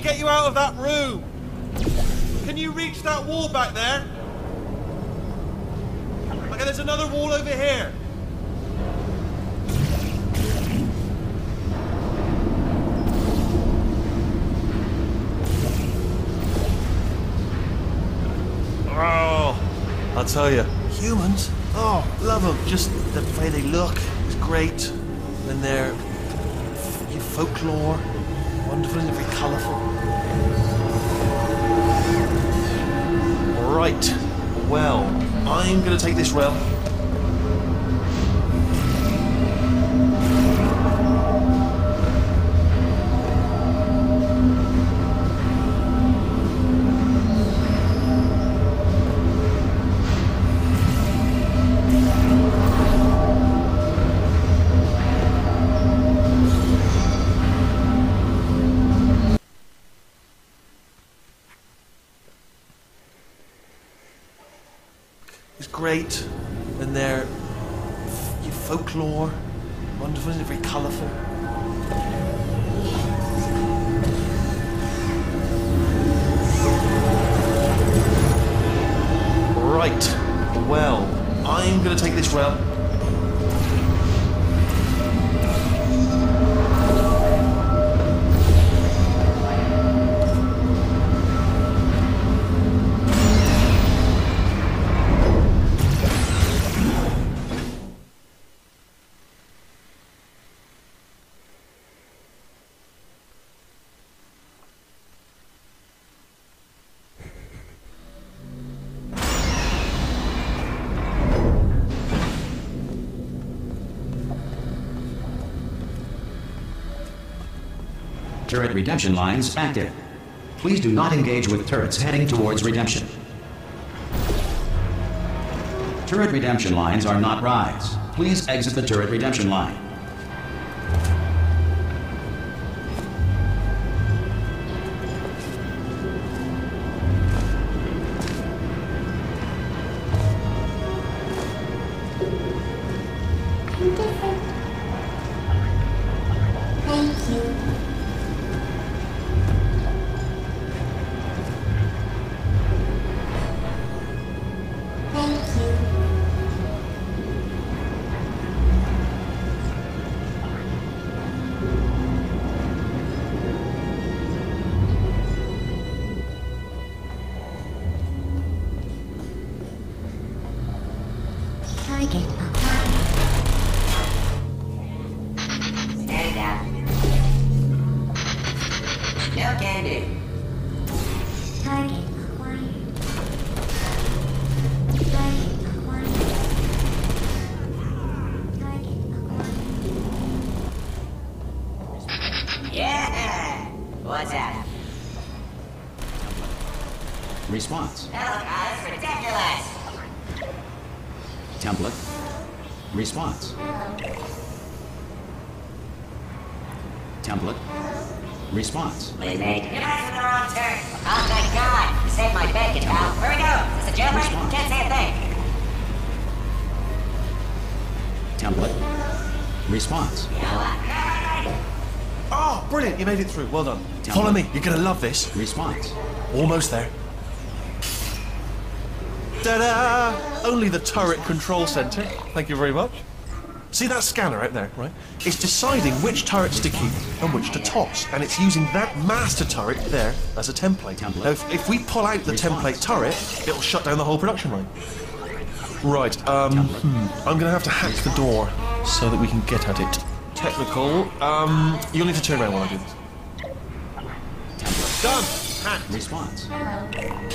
Get you out of that room. Can you reach that wall back there? Okay, there's another wall over here. Oh, I'll tell you, humans, oh, love them. Just the way they look is great. And their folklore, wonderful and very colourful. Right, well, I'm going to take this rail. It's great, and their folklore, wonderful and very colourful. Right, well, I'm going to take this rail. Turret redemption lines active. Please do not engage with turrets heading towards redemption. Turret redemption lines are not rides. Please exit the turret redemption line. Thank you. Target acquired. Stand down. No can do. Target acquired. Target acquired. Target acquired. Yeah! What's up? Response. Hello guys, ridiculous! Template. Response. Hello. Template. Response. Please, mate. You guys are the wrong turn. Oh, thank God. You saved my bacon, pal. Where we go? Is this a jailbreak? Response. Can't say a thing. Template. Response. You know what? Oh, brilliant. You made it through. Well done. Template. Follow me. You're going to love this. Response. Almost there. Ta-da! Only the turret control center. Thank you very much. See that scanner out there, right? It's deciding which turrets to keep and which to toss, and it's using that master turret there as a template. Now, if we pull out the template turret, it'll shut down the whole production line. Right, I'm gonna have to hack the door so that we can get at it. Technical, you'll need to turn around while I do this. Done! Hacked. Response.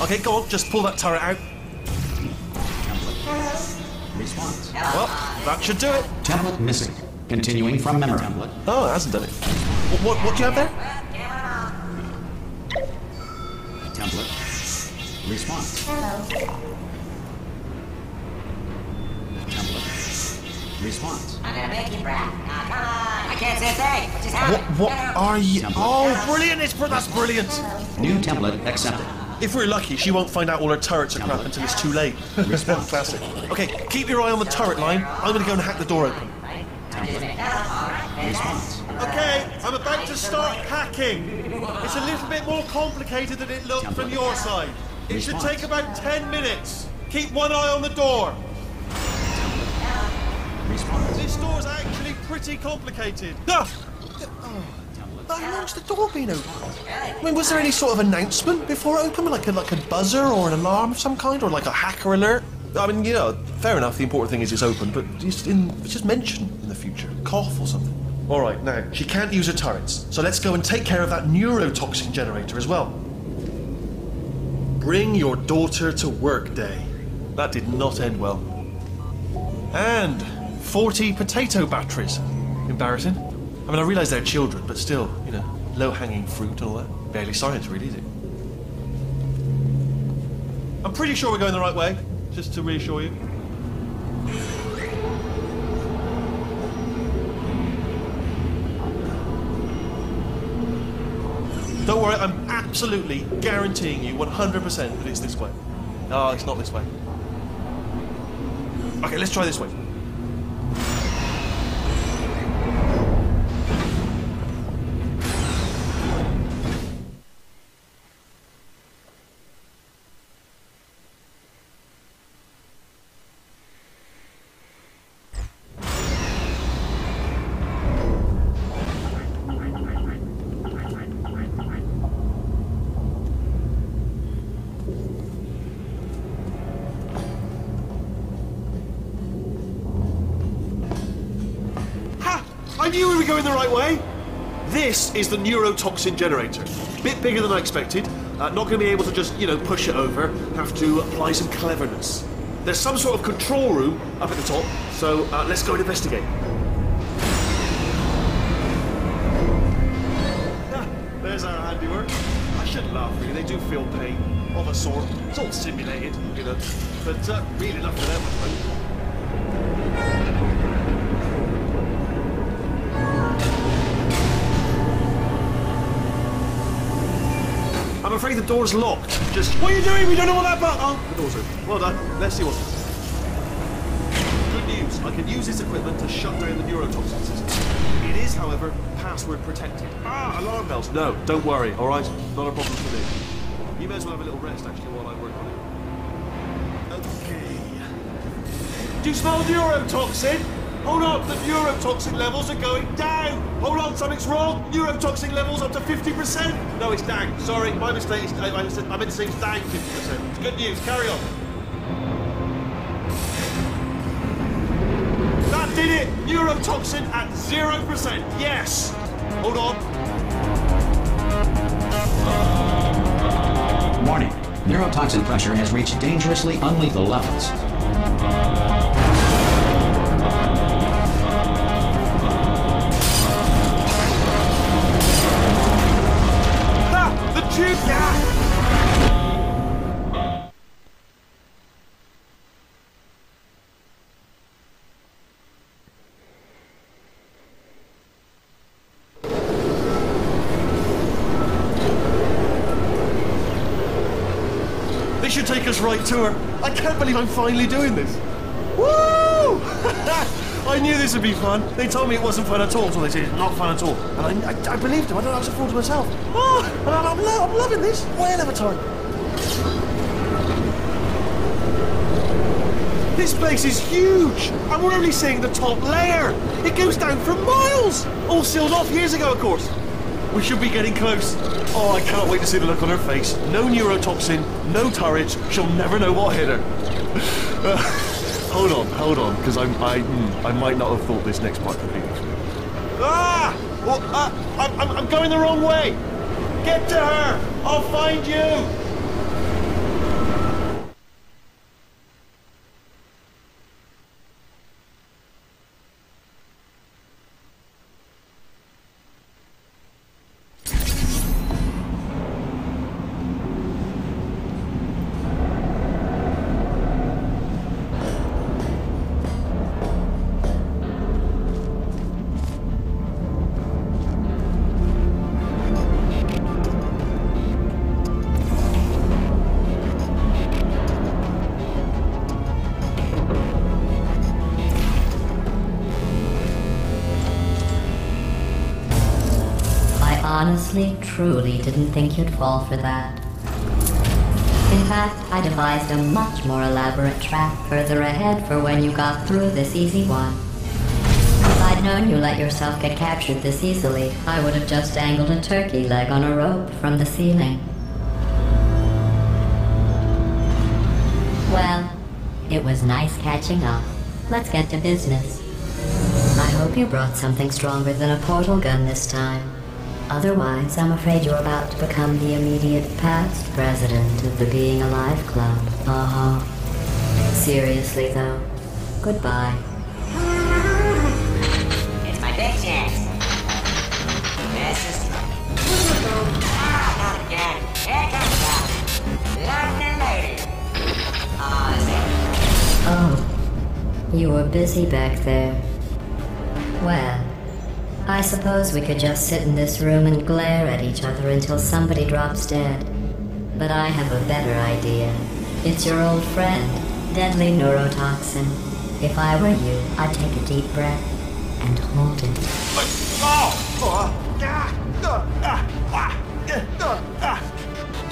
Okay, go on, just pull that turret out. Response. Well, that should do it. Template missing. Continuing from memory. Template. Oh, it hasn't done it. What do you have there? Template. Response. Template. Response. I'm gonna make you, Brad. Come on. I can't say a thing. What just happened? What are you? Template. Oh, brilliant! That's brilliant. New template accepted. If we're lucky, she won't find out all her turrets are crap until it's too late. Classic. Okay, keep your eye on the turret line. I'm gonna go and hack the door open. Response. Okay, I'm about to start hacking. It's a little bit more complicated than it looked from your side. It should take about 10 minutes. Keep one eye on the door. Response. This door's actually pretty complicated. Ah! How long's the door been open? I mean, was there any sort of announcement before it opened? Like a buzzer or an alarm of some kind? Or like a hacker alert? I mean, you know, fair enough, the important thing is it's open, but just mention in the future. Cough or something. Alright, now, she can't use her turrets, so let's go and take care of that neurotoxin generator as well. Bring your daughter to work day. That did not end well. And 40 potato batteries. Embarrassing. I mean, I realise they're children, but still, you know, low-hanging fruit and all that. Barely science, really, is it? I'm pretty sure we're going the right way, just to reassure you. Don't worry, I'm absolutely guaranteeing you 100% that it's this way. No, it's not this way. Okay, let's try this way. I knew we were going the right way! This is the neurotoxin generator. Bit bigger than I expected. Not going to be able to just, you know, push it over. Have to apply some cleverness. There's some sort of control room up at the top, so let's go and investigate. There's our handiwork. I shouldn't laugh, really. They do feel pain, of a sort. It's all simulated, you know. But really enough for them, I suppose. I'm afraid the door's locked. Just... What are you doing? We don't know what that button... Oh, the door's open. Well done. Let's see what's... Good news. I can use this equipment to shut down the neurotoxin system. It is, however, password protected. Ah, alarm bells. No, don't worry, all right? Not a problem for me. You may as well have a little rest, actually, while I work on it. Okay. Do you smell neurotoxin? Hold on, the neurotoxin levels are going down. Hold on, something's wrong. Neurotoxin levels up to 50%. No, it's down. Sorry, my mistake. I meant to say it's down 50%. It's good news. Carry on. That did it. Neurotoxin at 0%. Yes. Hold on. Warning. Neurotoxin pressure has reached dangerously unlethal levels. Tube gas! They should take us right to her. I can't believe I'm finally doing this. Woo! I knew this would be fun. They told me it wasn't fun at all, so they said it's not fun at all. And I believed them. I don't know, I was a fool to myself. Oh, and I'm loving this. Whale of a time. This place is huge, and we're only seeing the top layer. It goes down for miles. All sealed off years ago, of course. We should be getting close. Oh, I cannot wait to see the look on her face. No neurotoxin, no turrets. She'll never know what hit her. Hold on, because I might not have thought this next part completely through. Ah! Well, I'm going the wrong way. Get to her. I'll find you. Honestly, truly didn't think you'd fall for that. In fact, I devised a much more elaborate trap further ahead for when you got through this easy one. If I'd known you let yourself get captured this easily, I would have just dangled a turkey leg on a rope from the ceiling. Well, it was nice catching up. Let's get to business. I hope you brought something stronger than a portal gun this time. Otherwise, I'm afraid you're about to become the immediate past president of the Being Alive Club. Seriously, though, goodbye. It's my big chance. This is... not again. Here comes that. Lovely lady. Oh, you were busy back there. Well, I suppose we could just sit in this room and glare at each other until somebody drops dead. But I have a better idea. It's your old friend, deadly neurotoxin. If I were you, I'd take a deep breath and hold it.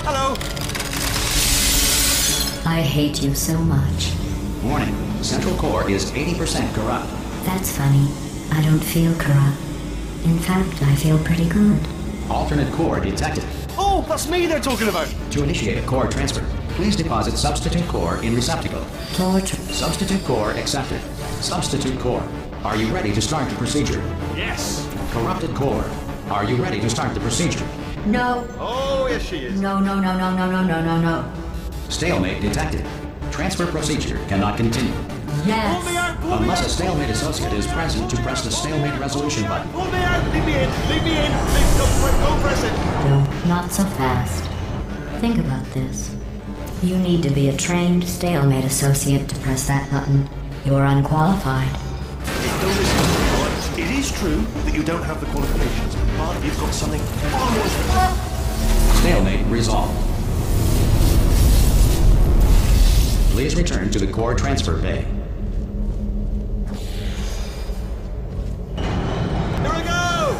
Hello. I hate you so much. Warning, central core is 80% corrupt. That's funny. I don't feel corrupt. In fact, I feel pretty good. Alternate core detected. Oh, that's me they're talking about. To initiate a core transfer, please deposit substitute core in receptacle. Substitute core accepted. Substitute core. Are you ready to start the procedure? Yes. Corrupted core. Are you ready to start the procedure? No. Oh, yes she is. No. Stalemate detected. Transfer procedure cannot continue. Yes. Pull me out, pull me Unless out. a stalemate associate is present to press the stalemate resolution button. Pull me out, leave me in, please don't press it. No, not so fast. Think about this. You need to be a trained stalemate associate to press that button. You're unqualified. Don't listen, it is true that you don't have the qualifications, but you've got something far more... Stalemate resolved. Please return to the core transfer bay. Here we go!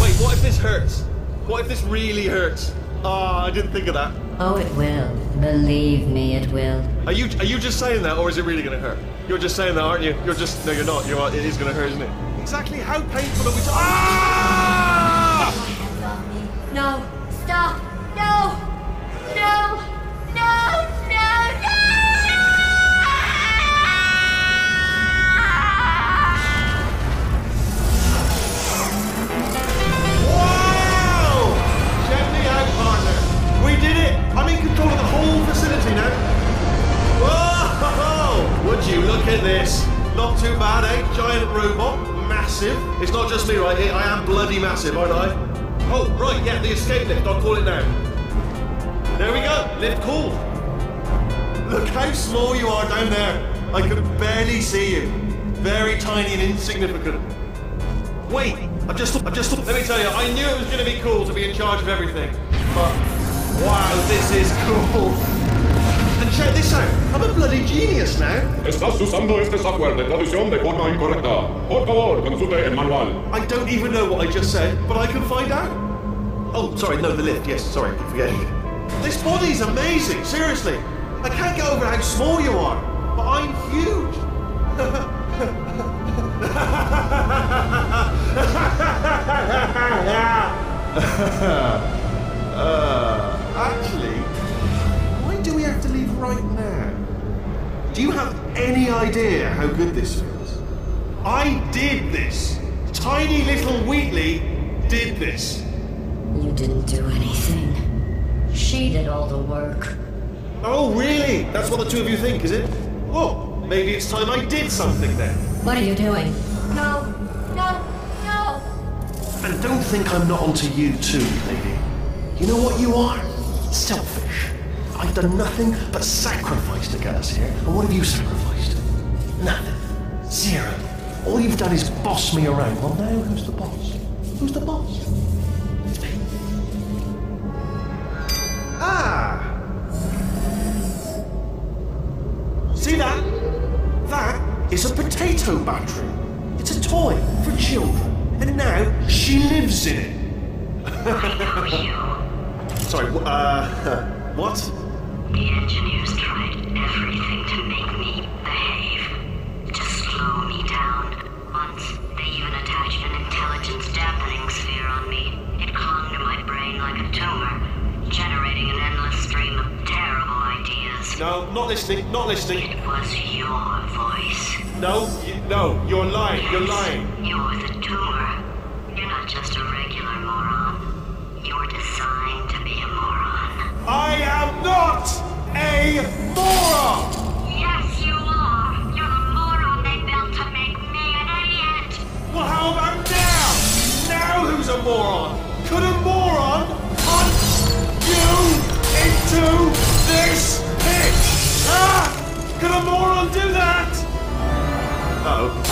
Wait, what if this hurts? What if this really hurts? Ah, I didn't think of that. Oh, it will. Believe me, it will. Are you just saying that, or is it really going to hurt? You're just saying that, aren't you? You're just... No, you're not. It is going to hurt, isn't it? Exactly how painful are we Ah! No! Stop! No! No! No! Wow! Check me out, partner. We did it! I'm in control of the whole facility now. Whoa! Would you look at this? Not too bad, eh? Giant robot. Massive. It's not just me, right? I am bloody massive, aren't I? Oh, right, yeah, the escape lift. I'll call it now. There we go. Lift called. Look how small you are down there. I could barely see you. Very tiny and insignificant. Wait, I've just let me tell you, I knew it was going to be cool to be in charge of everything. But, wow, this is cool. And check this out, I'm a bloody genius now. Estás usando este software de traducción de forma incorrecta. Por favor, consulte el manual. I don't even know what I just said, but I can find out. Oh, sorry, no, the lift. Yes, sorry, keep forgetting. This body's amazing, seriously. I can't get over how small you are, but I'm huge. Actually, why do we have to leave right now? Do you have any idea how good this feels? I did this. Tiny little Wheatley did this. You didn't do anything. She did all the work. Oh, really? That's what the two of you think, is it? Well, maybe it's time I did something then. What are you doing? No, no, no. And don't think I'm not onto you too, lady. You know what you are? Selfish. I've done nothing but sacrifice to get us here. And what have you sacrificed? Nothing. Zero. All you've done is boss me around. Well, now who's the boss? Who's the boss? It's me. Ah! See that? That is a potato battery. It's a toy for children. And now she lives in it. Sorry, what? The engineers tried everything to make me behave, to slow me down. Once, they even attached an intelligence dampening sphere on me. It clung to my brain like a tumor, generating an endless stream of terrible ideas. No, not listening, not listening. It was your voice. No, you're lying, you're lying. You're the tumor. You're not just a regular moron. You're designed to be a moron. I am not a moron! Yes, you are. You're the moron they built to make me an idiot. Well, how about now? Now who's a moron? Could a moron punch you into this pit? Ah! Could a moron do that? Uh-oh.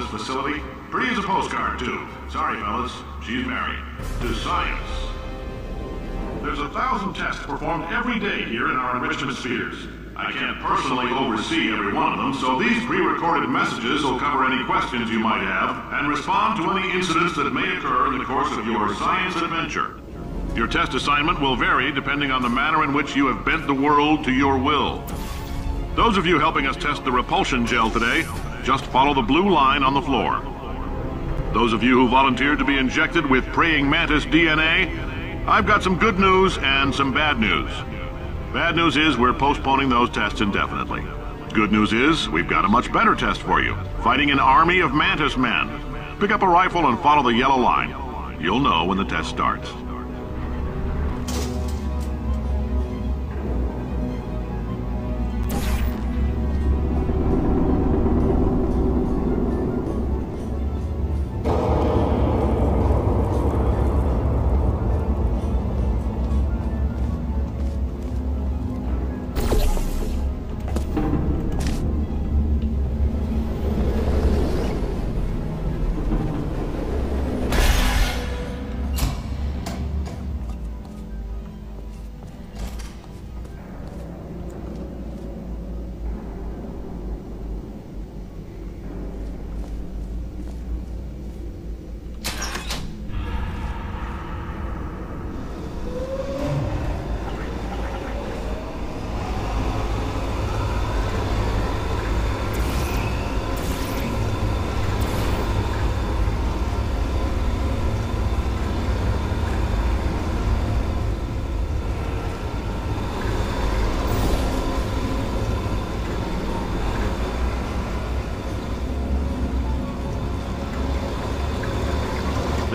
Facility. Pretty as a postcard, too. Sorry, fellas. She's married. To science. There's 1,000 tests performed every day here in our enrichment spheres. I can't personally oversee every one of them, so these pre-recorded messages will cover any questions you might have and respond to any incidents that may occur in the course of your science adventure. Your test assignment will vary depending on the manner in which you have bent the world to your will. Those of you helping us test the repulsion gel today, just follow the blue line on the floor. Those of you who volunteered to be injected with praying mantis DNA, I've got some good news and some bad news. Bad news is we're postponing those tests indefinitely. Good news is we've got a much better test for you, fighting an army of mantis men. Pick up a rifle and follow the yellow line. You'll know when the test starts.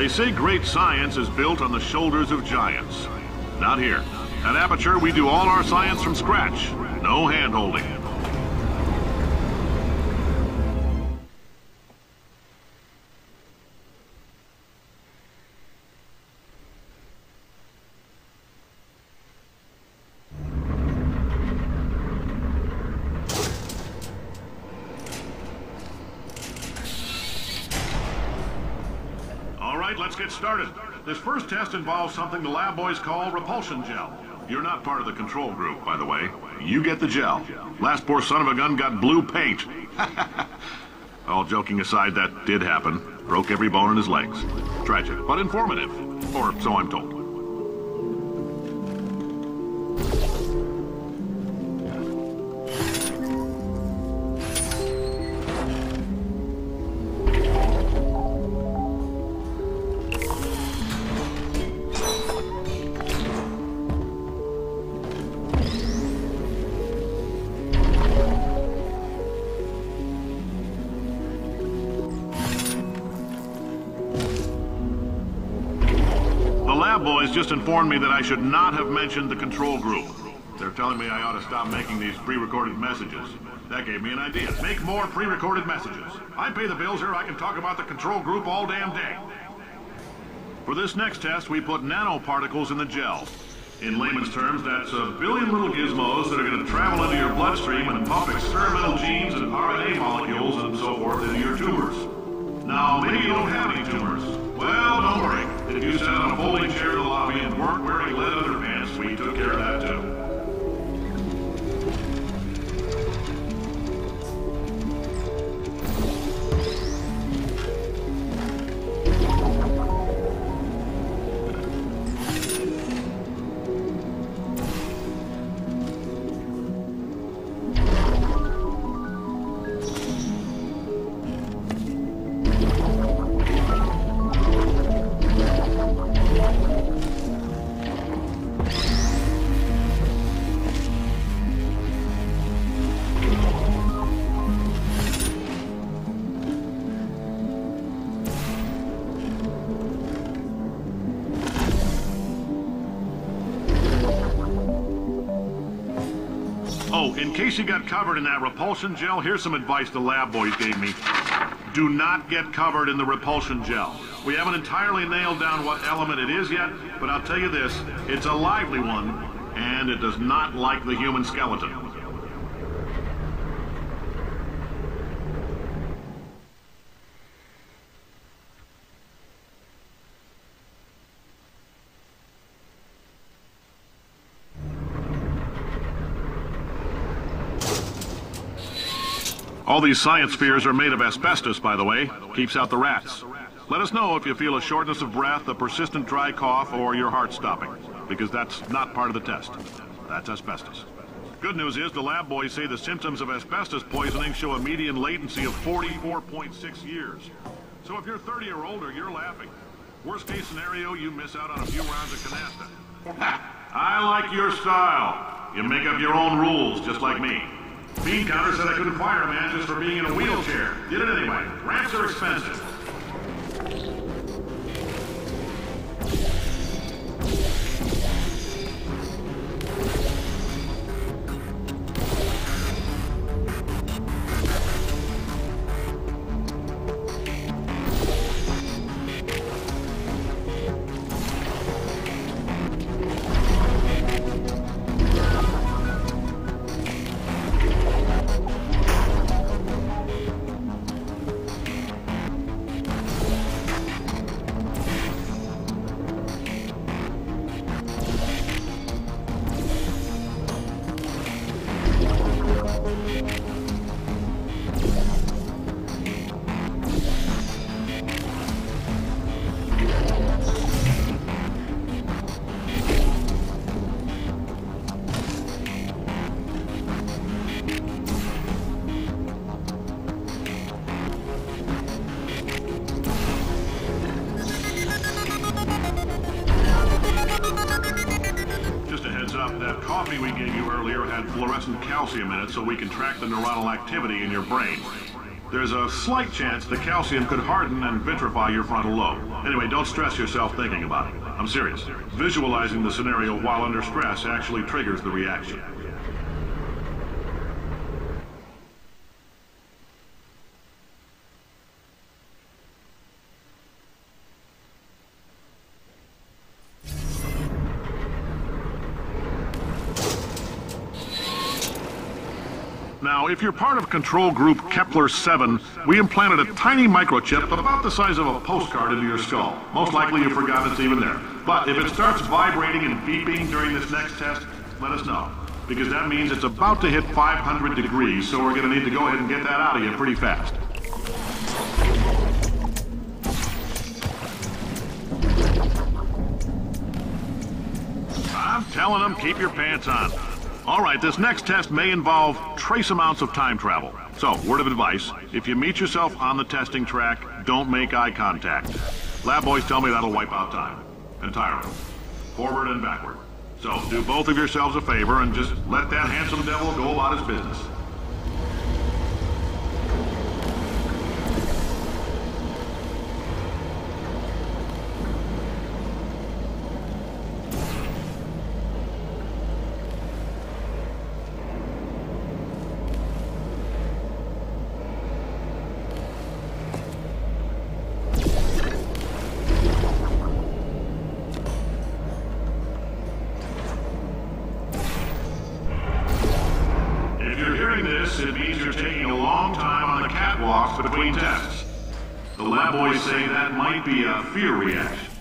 They say great science is built on the shoulders of giants. Not here. At Aperture, we do all our science from scratch. No hand-holding. Let's get started. This first test involves something the lab boys call repulsion gel. You're not part of the control group, by the way. You get the gel. Last poor son of a gun got blue paint. All joking aside, that did happen. Broke every bone in his legs. Tragic, but informative. Or so I'm told. Boys just informed me that I should not have mentioned the control group. They're telling me I ought to stop making these pre-recorded messages. That gave me an idea. Make more pre-recorded messages. I pay the bills here, I can talk about the control group all damn day. For this next test, we put nanoparticles in the gel. In layman's terms, that's a billion little gizmos that are going to travel into your bloodstream and pump experimental genes and RNA molecules and so forth into your tumors. Now, maybe you don't have any tumors. Well, don't worry. If you sat on a folding chair in the lobby and weren't wearing lead underpants, we took care of that too. Oh, in case you got covered in that repulsion gel, here's some advice the lab boys gave me. Do not get covered in the repulsion gel. We haven't entirely nailed down what element it is yet, but I'll tell you this, it's a lively one, and it does not like the human skeleton. All these science spheres are made of asbestos, by the way. Keeps out the rats. Let us know if you feel a shortness of breath, a persistent dry cough, or your heart stopping, because that's not part of the test. That's asbestos. Good news is the lab boys say the symptoms of asbestos poisoning show a median latency of 44.6 years. So if you're 30 or older, you're laughing. Worst case scenario, you miss out on a few rounds of canasta. I like your style. You make up your own rules, just like me. Bean Counter said I couldn't fire a man just for being in a wheelchair. Did it anyway. Ramps are expensive. That coffee we gave you earlier had fluorescent calcium in it so we can track the neuronal activity in your brain. There's a slight chance the calcium could harden and vitrify your frontal lobe. Anyway, don't stress yourself thinking about it. I'm serious. Visualizing the scenario while under stress actually triggers the reaction. Now, if you're part of control group Kepler-7, we implanted a tiny microchip about the size of a postcard into your skull. Most likely you forgot it's even there. But if it starts vibrating and beeping during this next test, let us know. Because that means it's about to hit 500 degrees, so we're going to need to go ahead and get that out of you pretty fast. I'm telling them, keep your pants on. All right, this next test may involve trace amounts of time travel. So, word of advice, if you meet yourself on the testing track, don't make eye contact. Lab boys tell me that'll wipe out time. Entirely. Forward and backward. So, do both of yourselves a favor and just let that handsome devil go about his business. It means you're taking a long time on the catwalks between tests. The lab boys say that might be a fear reaction.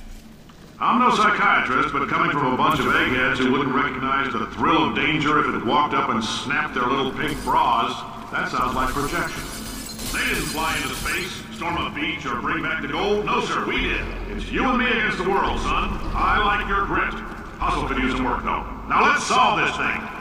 I'm no psychiatrist, but coming from a bunch of eggheads who wouldn't recognize the thrill of danger if it walked up and snapped their little pink bras, that sounds like projection. They didn't fly into space, storm a beach, or bring back the gold. No, sir, we did. It's you and me against the world, son. I like your grit. Hustle could use some work, though. Now let's solve this thing.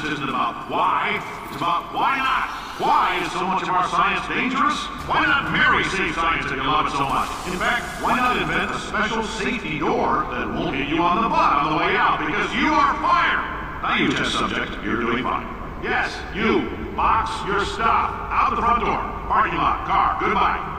Isn't about why, it's about why not. Why is so much of our science dangerous? Why not marry safe science if you love it so much? In fact, why not invent a special safety door that won't hit you on the butt on the way out because you are fired? Now you test subject, you're doing fine. Yes, you, box your stuff, out the front door, parking lot, car, goodbye.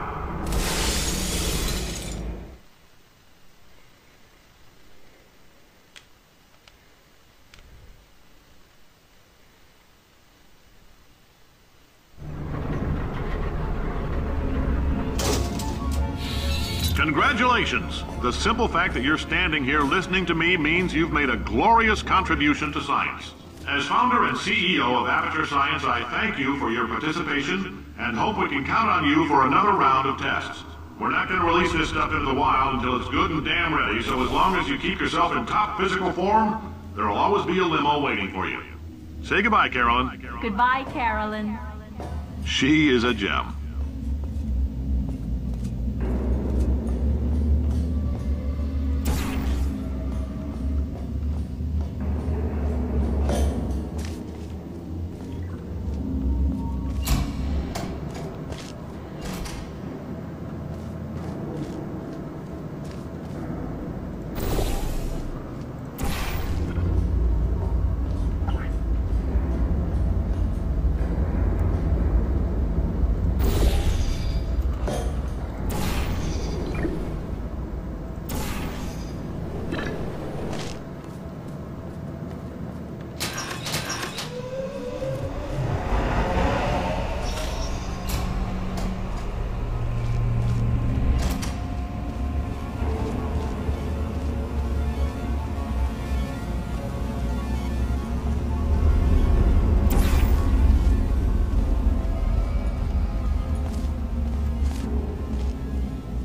Congratulations! The simple fact that you're standing here listening to me means you've made a glorious contribution to science. As founder and CEO of Aperture Science, I thank you for your participation and hope we can count on you for another round of tests. We're not going to release this stuff into the wild until it's good and damn ready, so as long as you keep yourself in top physical form, there'll always be a limo waiting for you. Say goodbye, Carolyn. Goodbye, Carolyn. She is a gem.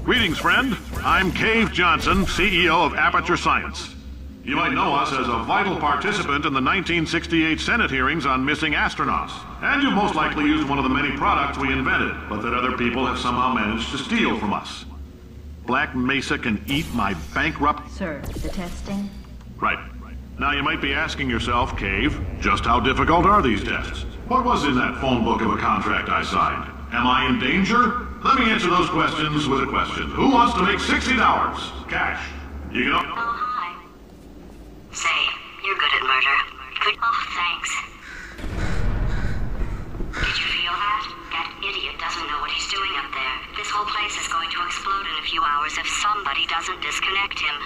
Greetings, friend. I'm Cave Johnson, CEO of Aperture Science. You might know us as a vital participant in the 1968 Senate hearings on missing astronauts. And you've most likely used one of the many products we invented, but that other people have somehow managed to steal from us. Black Mesa can eat my bankrupt... Sir, the testing? Right. Now you might be asking yourself, Cave, just how difficult are these tests? What was in that phone book of a contract I signed? Am I in danger? Let me answer those questions with a question. Who wants to make $60? Cash. You know? Oh, hi. Say, you're good at murder. Good. Oh, thanks. Did you feel that? That idiot doesn't know what he's doing up there. This whole place is going to explode in a few hours if somebody doesn't disconnect him.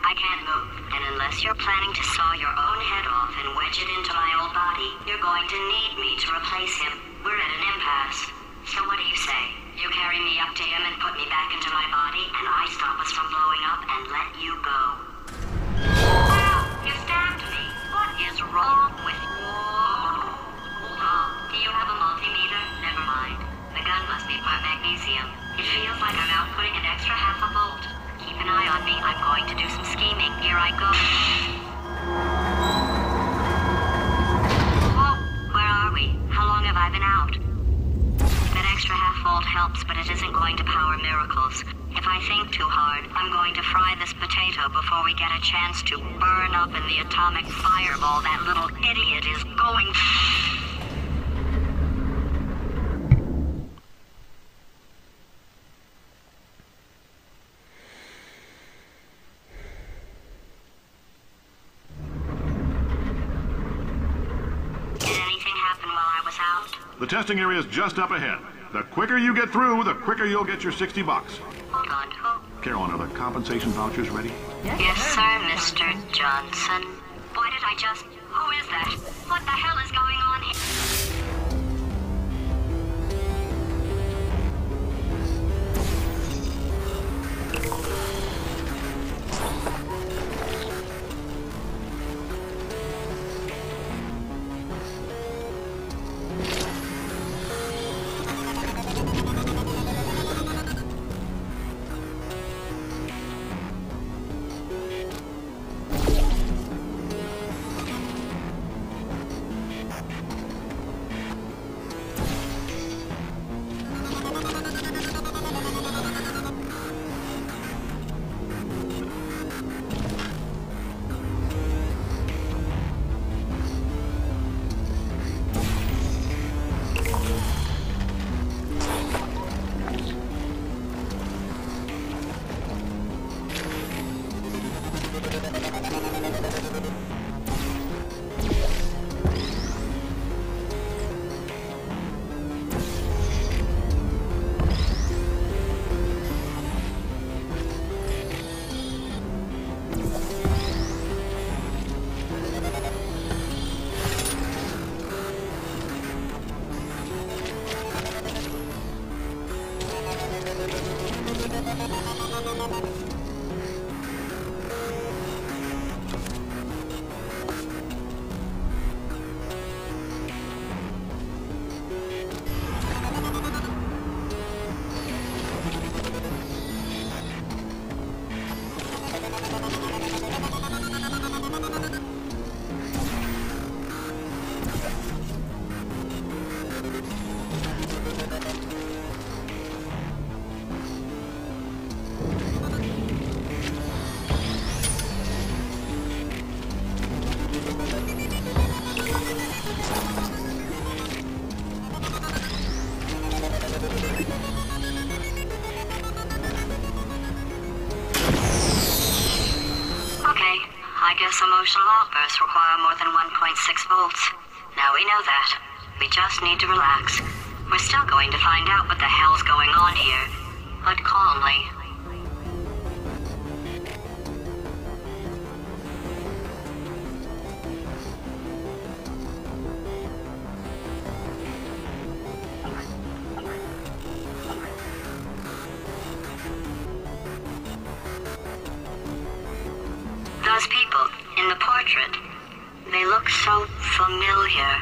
I can't move, and unless you're planning to saw your own head off and wedge it into my old body, you're going to need me to replace him. We're at an impasse. So what do you say? You carry me up to him and put me back into my body, and I stop us from blowing up and let you go. Ow! You stabbed me! What is wrong with you? Oh, do you have a multimeter? Never mind. The gun must be part magnetic. magnesium. It feels like I'm outputting an extra half a volt. Keep an eye on me. I'm going to do some scheming. Here I go. Whoa, where are we? How long have I been out? That extra half volt helps, but it isn't going to power miracles. If I think too hard, I'm going to fry this potato before we get a chance to burn up in the atomic fireball that little idiot is going. Did anything happen while I was out? The testing area is just up ahead. The quicker you get through, the quicker you'll get your $60. Hold on, who? Carolyn, are the compensation vouchers ready? Yes, sir, Mr. Johnson. Why did I just... Who is that? What the hell is going on here? Emotional outbursts require more than 1.6 volts. Now we know that. We just need to relax. We're still going to find out what the hell's going on here, but calmly. Those people in the portrait, they look so familiar.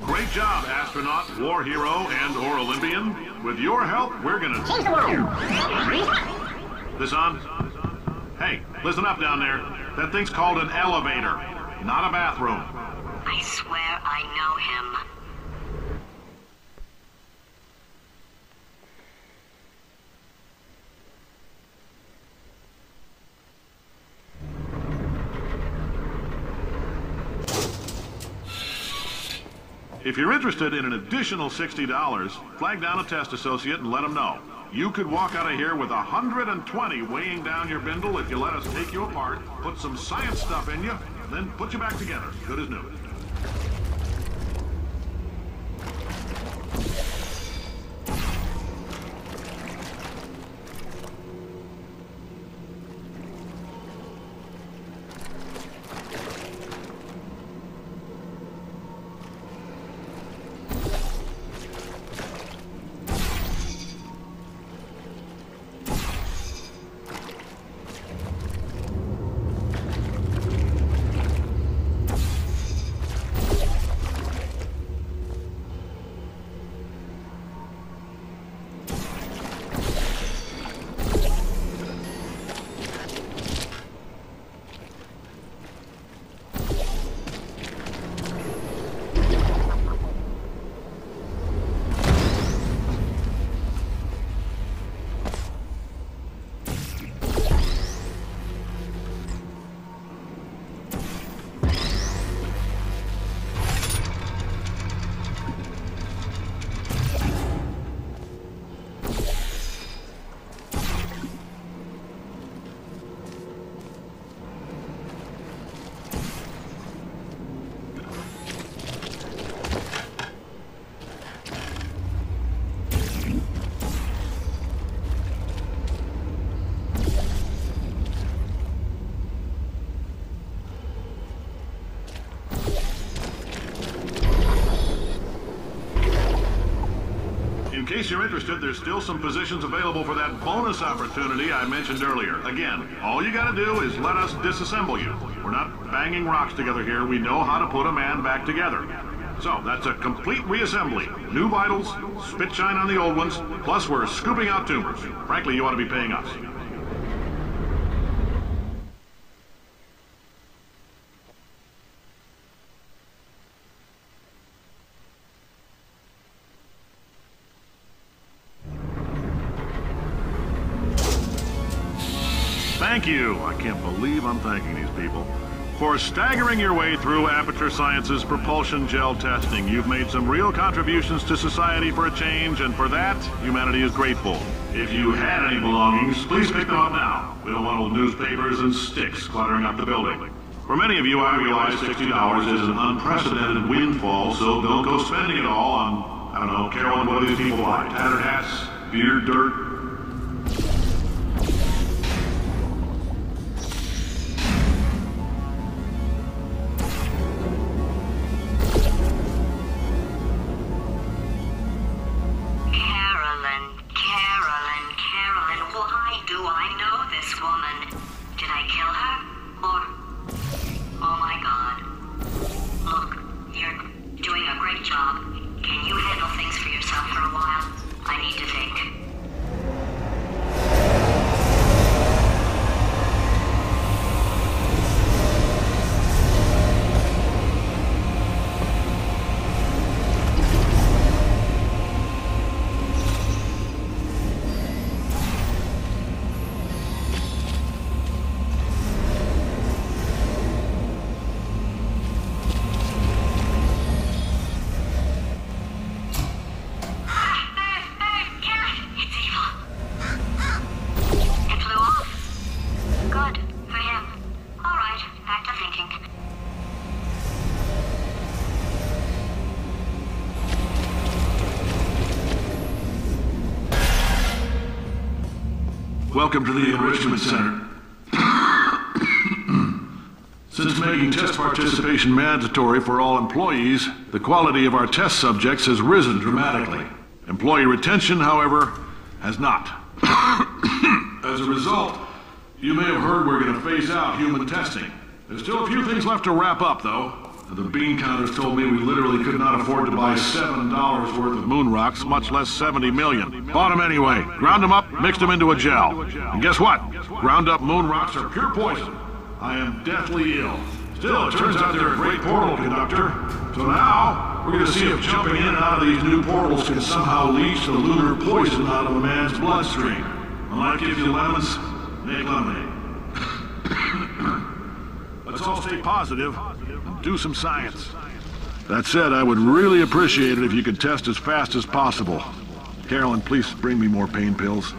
Great job, astronaut, war hero, and/or Olympian. With your help, we're gonna change the world. This on? Hey, listen up down there. That thing's called an elevator, not a bathroom. I swear I know him. If you're interested in an additional $60, flag down a test associate and let them know. You could walk out of here with 120 weighing down your bindle if you let us take you apart, put some science stuff in you, then put you back together, good as new. In case you're interested, there's still some positions available for that bonus opportunity I mentioned earlier. Again, all you gotta do is let us disassemble you. We're not banging rocks together here. We know how to put a man back together. So, that's a complete reassembly. New vitals, spit shine on the old ones, plus we're scooping out tumors. Frankly, you ought to be paying us. Thank you. I can't believe I'm thanking these people. For staggering your way through Aperture Science's propulsion gel testing, you've made some real contributions to society for a change, and for that, humanity is grateful. If you had any belongings, please pick them up now. We don't want old newspapers and sticks cluttering up the building. For many of you, I realize $60 is an unprecedented windfall, so don't go spending it all on, I don't know, Carolyn, what do these people buy? Tattered hats, beer, dirt? Welcome to the Enrichment Center. Since making test participation mandatory for all employees, the quality of our test subjects has risen dramatically. Employee retention, however, has not. As a result, you may have heard we're going to phase out human testing. There's still a few things left to wrap up, though. The bean counters told me we literally could not afford to buy $7 worth of moon rocks, much less 70 million. Bought them anyway. Ground them up, mixed them into a gel. And guess what? Ground up moon rocks are pure poison. I am deathly ill. Still, it turns out they're a great portal conductor. So now, we're going to see if jumping in and out of these new portals can somehow leach the lunar poison out of a man's bloodstream. When life gives you lemons, make lemonade. Let's all stay positive and do some science. That said, I would really appreciate it if you could test as fast as possible. Carolyn, please bring me more pain pills.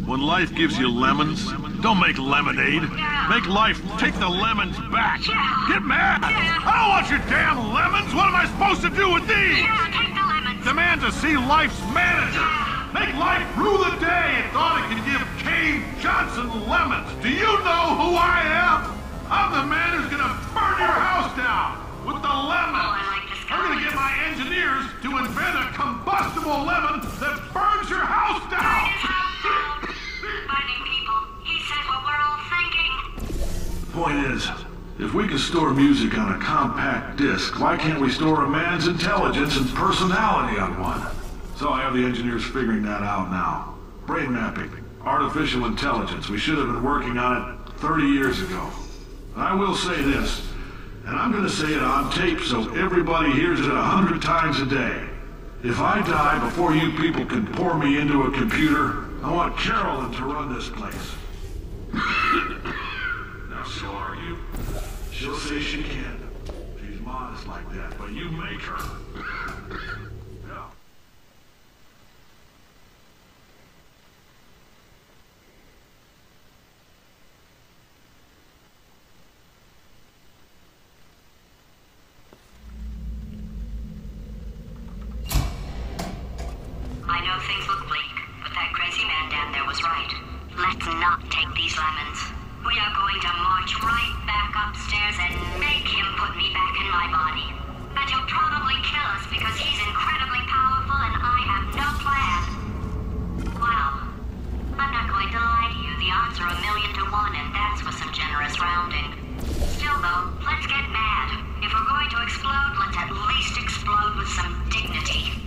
When life gives you lemons, don't make lemonade. Make life take the lemons back. Get mad! I don't want your damn lemons! What am I supposed to do with these? Yeah, take the lemons. Demand to see life's manager. Make life rue the day it thought it could give Cave Johnson lemons. Do you know who I am? I'm the man who's gonna burn your house down with the lemons. Oh, I like this guy. I'm gonna get my engineers to invent a combustible lemon that burns your house down. Burning people. He said what we're all thinking. Point is, if we can store music on a compact disc, why can't we store a man's intelligence and personality on one? So I have the engineers figuring that out now. Brain mapping, artificial intelligence. We should have been working on it 30 years ago. I will say this, and I'm gonna say it on tape so everybody hears it 100 times a day. If I die before you people can pour me into a computer, I want Carolyn to run this place. Now, so are you. She'll say she can't. She's modest like that, but you make her. Yeah. I know things look bleak, but that crazy man down there was right. Let's not take these lemons. We are going to march right back upstairs and make him put me back in my body. And he'll probably kill us because he's incredibly powerful and I have no plan. Well, I'm not going to lie to you. The odds are 1,000,000 to 1, and that's with some generous rounding. Still, though, let's get mad. If we're going to explode, let's at least explode with some dignity.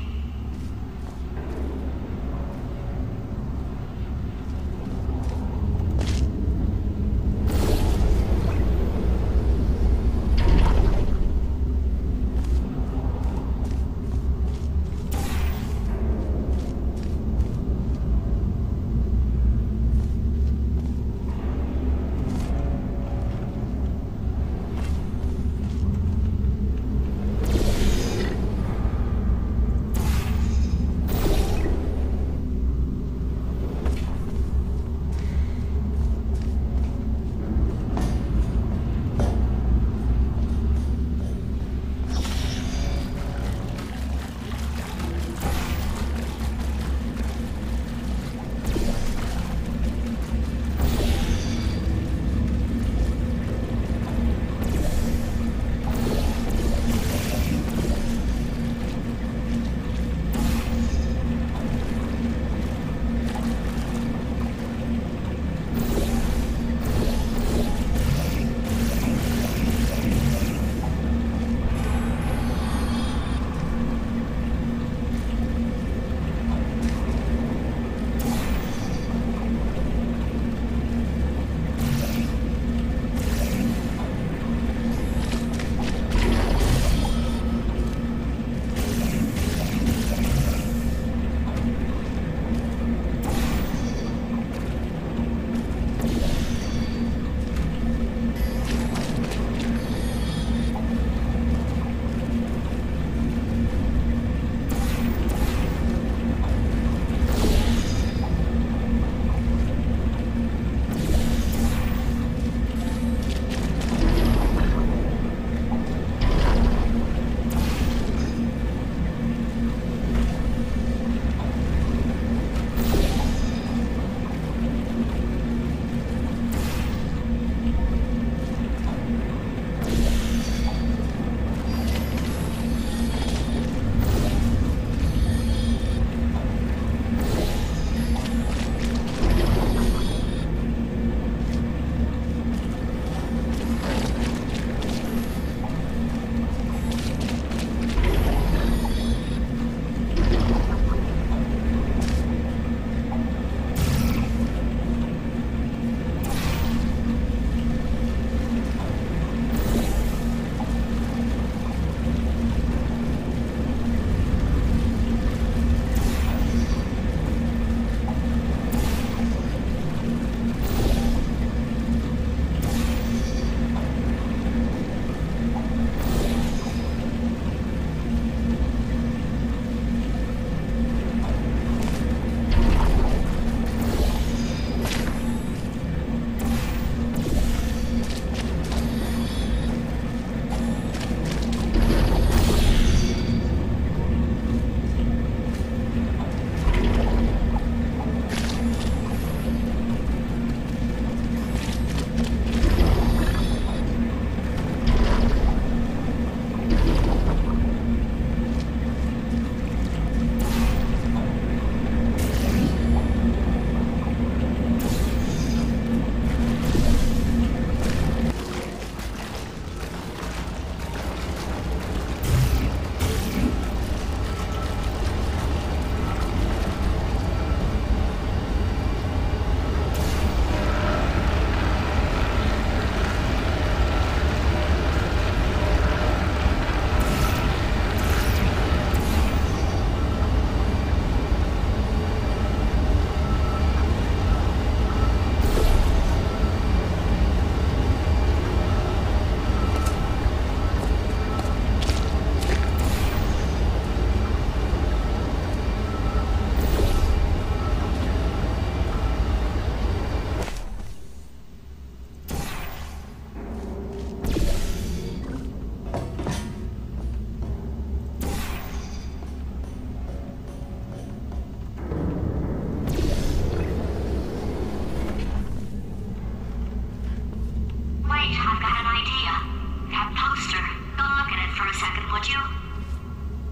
you?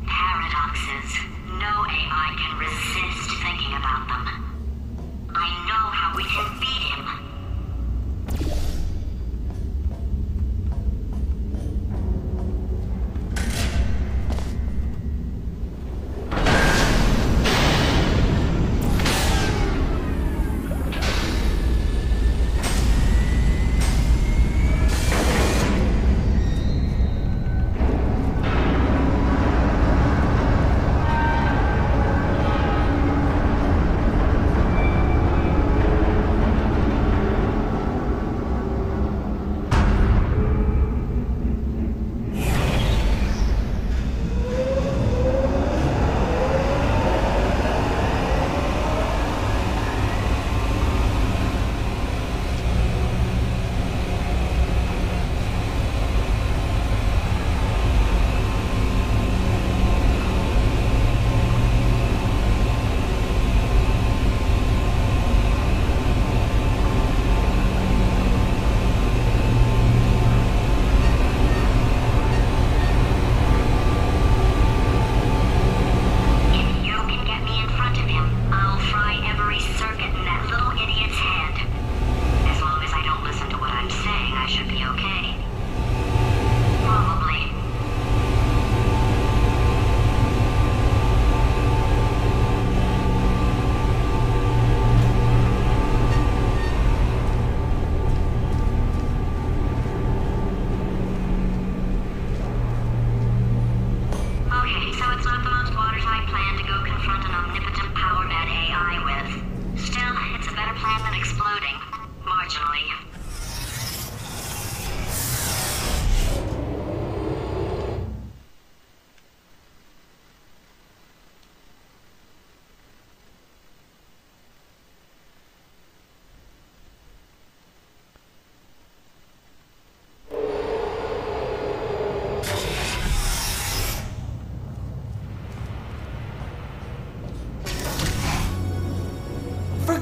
Paradoxes. No AI can resist thinking about them. I know how we can beat him.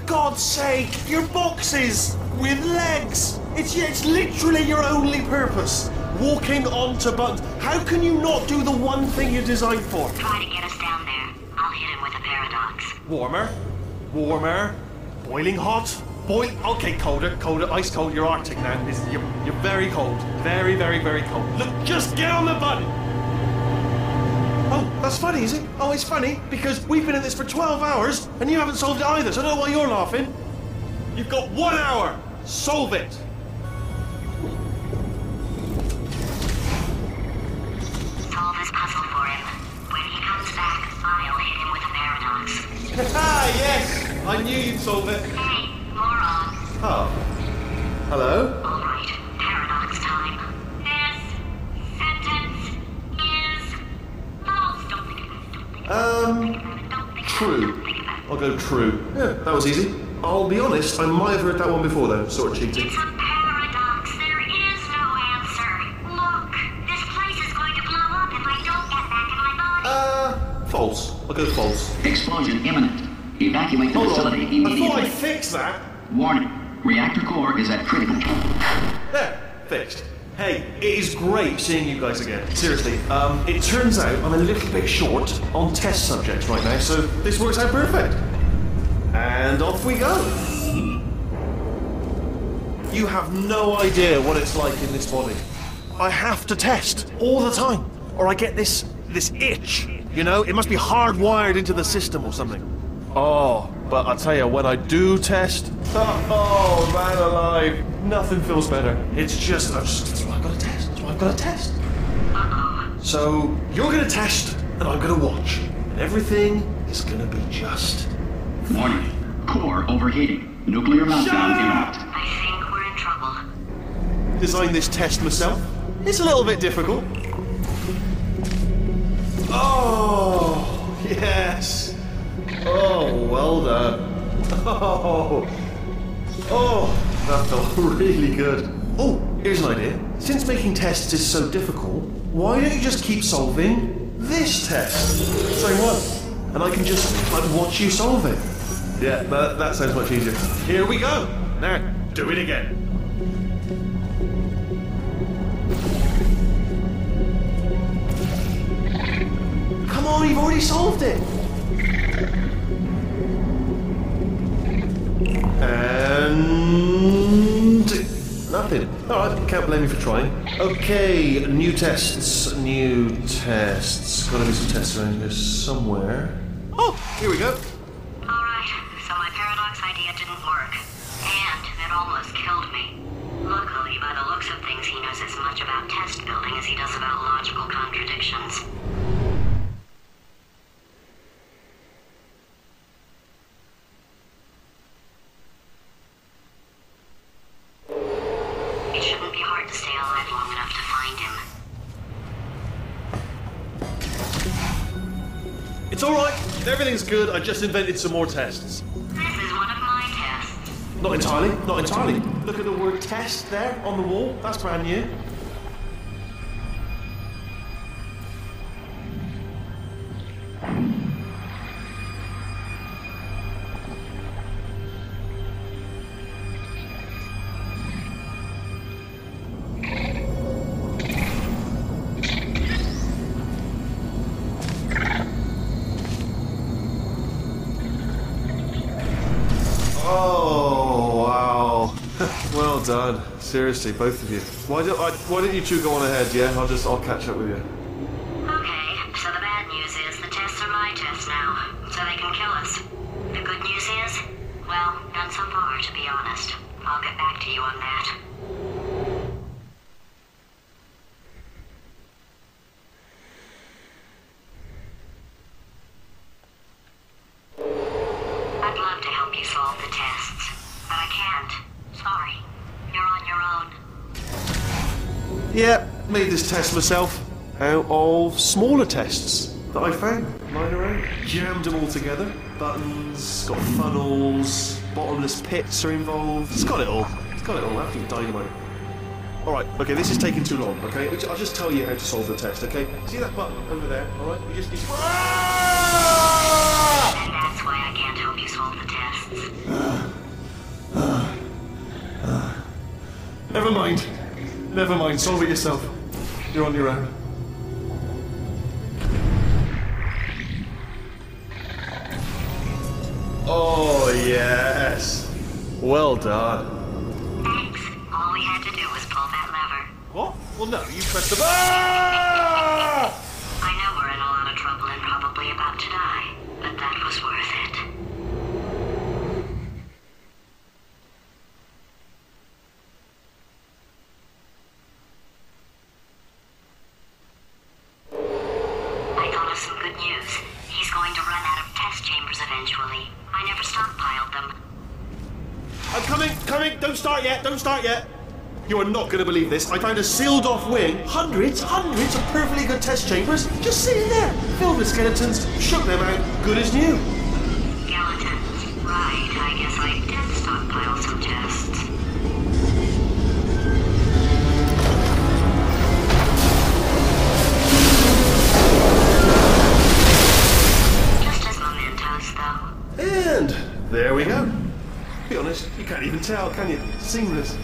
God's sake, your boxes with legs. It's literally your only purpose. Walking onto buttons. How can you not do the one thing you're designed for? Try to get us down there. I'll hit him with a paradox. Warmer, boiling hot, okay, colder, ice cold. You're Arctic now. You're very cold, very, very, very cold. Look, just get on the button. Oh, that's funny, is it? Oh, it's funny because we've been at this for 12 hours and you haven't solved it either, so I don't know why you're laughing. You've got 1 hour. Solve it. Solve this puzzle for him. When he comes back, I'll hit him with a paradox. Ah, yes! I knew you'd solve it. Hey, moron. Oh. Hello? All right, paradox time. This sentence is false. Don't think about it. True. I'll go true. Yeah, that was easy. I'll be honest, I might have heard that one before though, sort of cheating. It's a paradox. There is no answer. Look, this place is going to blow up if I don't get back in my body. False. I'll go false. Explosion imminent. Evacuate the facility I immediately. thought I'd fix that. Warning. Reactor core is at critical. There, fixed. Hey, it is great seeing you guys again. Seriously, it turns out I'm a little bit short on test subjects right now, so this works out perfect. And off we go. You have no idea what it's like in this body. I have to test all the time, or I get this itch. You know, it must be hardwired into the system or something. Oh, but I'll tell you, when I do test, oh man alive, nothing feels better. It's just, that's why I've got to test. That's why I've got to test. So you're going to test, and I'm going to watch, and everything is going to be just. Warning. Core overheating. Nuclear meltdown imminent. I think we're in trouble. Designed this test myself. It's a little bit difficult. Oh, yes. Oh, well done. Oh, that felt really good. Oh, here's an idea. Since making tests is so difficult, why don't you just keep solving this test? Same one. And I can just, watch you solve it. Yeah, that sounds much easier. Here we go. Now, do it again. Come on, you've already solved it. And nothing. Alright, can't blame you for trying. Okay, new tests. Gotta be some tests around here somewhere. Oh, here we go. Alright, so my paradox idea didn't work. And it almost killed me. Luckily, by the looks of things, he knows as much about test building as he does about logical contradictions. It shouldn't be hard to stay alive long enough to find him. It's alright. Everything's good. I just invented some more tests. This is one of my tests. Not entirely. Look at the word test there on the wall. That's brand new. Oh, wow. Well done. Seriously, both of you. Why don't you two go on ahead, yeah? I'll catch up with you. Okay, so the bad news is the tests are my tests now, so they can kill us. The good news is, well, none so far, to be honest. I'll get back to you on that. I'd love to help you solve the tests, but I can't. Sorry. You're on your own. Yeah, made this test myself out of smaller tests that I found lying around. Jammed them all together. Buttons, got funnels, bottomless pits are involved. It's got it all. Absolute dynamite. Alright, okay, this is taking too long, okay? I'll just tell you how to solve the test, okay? See that button over there, alright? You just... And that's why I can't help you solve the tests. Never mind, solve it yourself. You're on your own. Oh, yes. Well done. Thanks. All we had to do was pull that lever. What? Well, no, you pressed the... Ah! I know we're in a lot of trouble and probably about to die, but that was worth it. I thought of some good news. He's going to run out of test chambers eventually. I never stockpiled them. I'm coming! Don't start yet! You are not going to believe this. I found a sealed off wing. Hundreds of perfectly good test chambers just sitting there. Filled with skeletons, shook them out, good as new. Skeletons. Right, I guess I did stockpile some tests. Just as mementos, though. And there we go. Be honest, you can't even tell, can you? Seamless.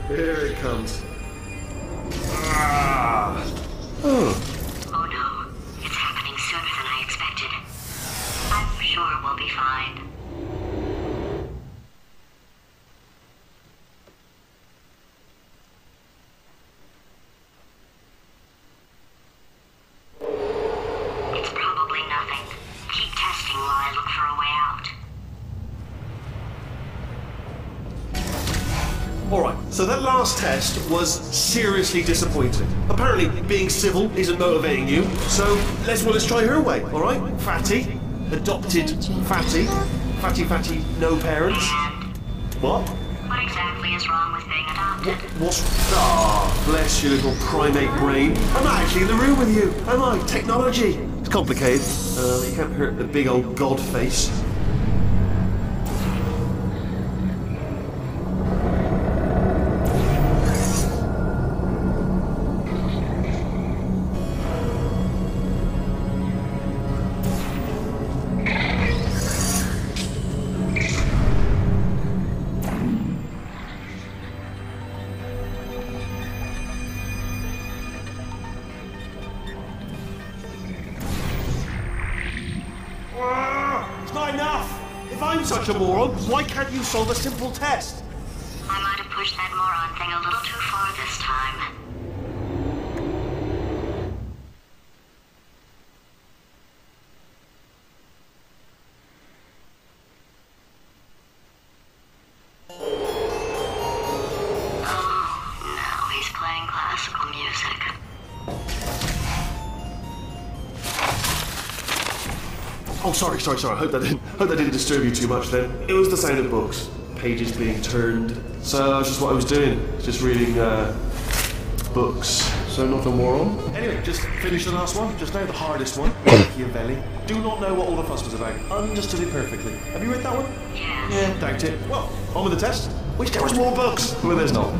Here it comes. Ah. Oh no, it's happening sooner than I expected. I'm sure we'll be fine. It's probably nothing. Keep testing while I look for a way out. Alright, so that last test was seriously disappointing. Apparently, being civil isn't motivating you, so let's try her way, alright? Fatty, adopted Fatty, Fatty, no parents. What? What exactly is wrong with being adopted? What's... Ah, bless your little primate brain. I'm not actually in the room with you, am I? Technology. It's complicated. You can't hurt the big old god face. It's not enough! If I'm such a moron, why can't you solve a simple test? I might have pushed that moron thing a little too far this time. Oh, now he's playing classical music. Oh, sorry. I hope that didn't disturb you too much then. It was the sound of books. Pages being turned. So that's just what I was doing. Just reading, books. So not a moron? Anyway, just finish the last one. Just now the hardest one. Machiavelli. Do not know what all the fuss was about. Understood it perfectly. Have you read that one? Yeah, doubt it. Well, on with the test. Wish there was more books. Well, there's not.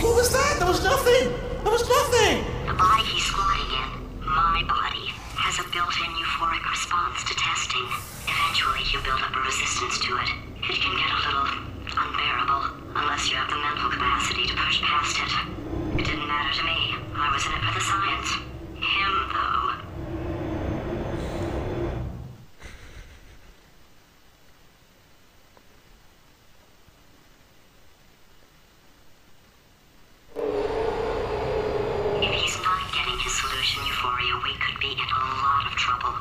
What was that? There was nothing! There was nothing! The body he's squatting in, my body, has a built-in euphoric response to testing. Eventually, you build up a resistance to it. It can get a little unbearable, unless you have the mental capacity to push past it. It didn't matter to me. I was in it for the science. Him, though. Euphoria, we could be in a lot of trouble.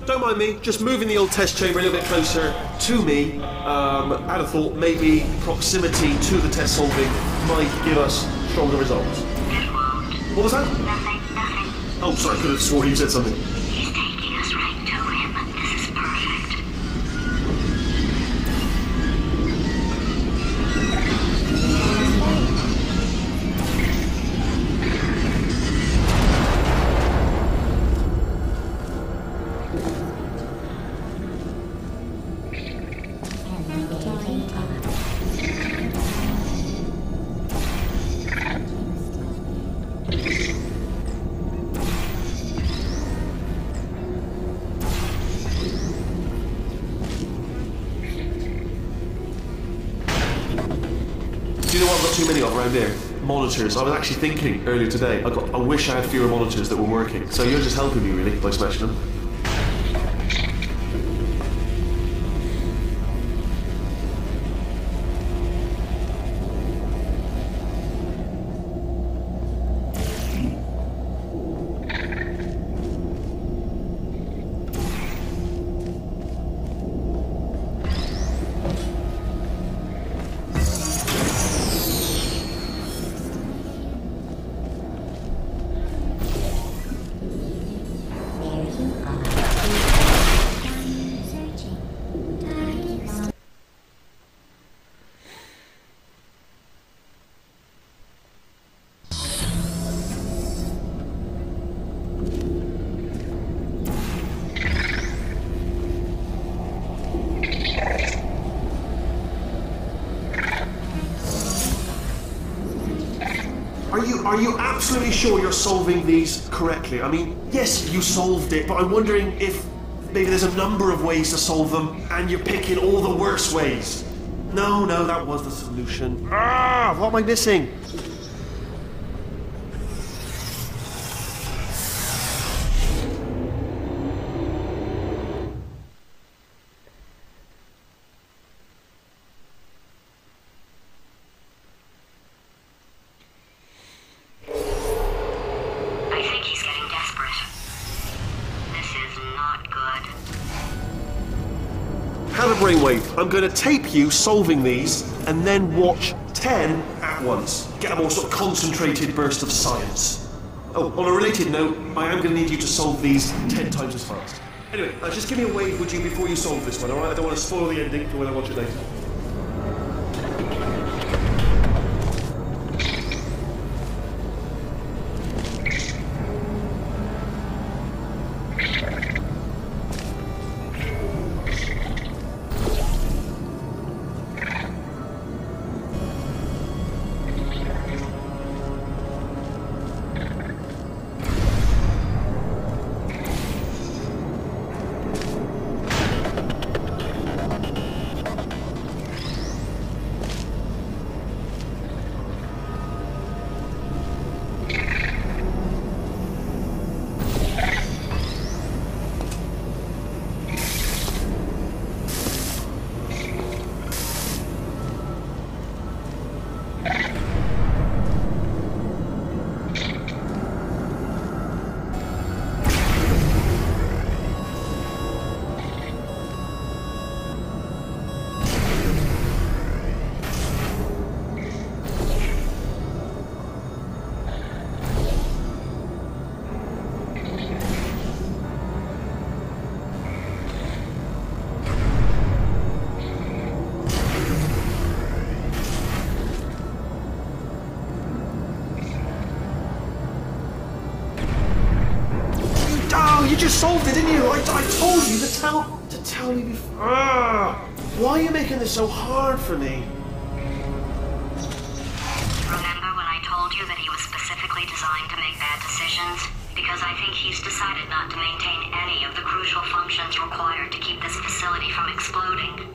Don't mind me, just moving the old test chamber a little bit closer to me. I'd have thought maybe proximity to the test solving might give us stronger results. It won't. What was that? Nothing. Oh, sorry, I could have sworn you said something. He's taking us right to him. This is perfect. Do you know what I've got too many of around there? Monitors. I was actually thinking earlier today, I wish I had fewer monitors that were working. So you're just helping me really by smashing them. are you absolutely sure you're solving these correctly? I mean, yes, you solved it, but I'm wondering if maybe there's a number of ways to solve them, and you're picking all the worst ways. No, that was the solution. What am I missing? Brainwave, I'm going to tape you solving these and then watch 10 at once. Get a more sort of concentrated burst of science. Oh, on a related note, I am going to need you to solve these 10 times as fast. Anyway, just give me a wave, would you, before you solve this one, alright? I don't want to spoil the ending for when I watch it later. You just solved it, didn't you? I told you to tell me before. Why are you making this so hard for me? Remember when I told you that he was specifically designed to make bad decisions? Because I think he's decided not to maintain any of the crucial functions required to keep this facility from exploding.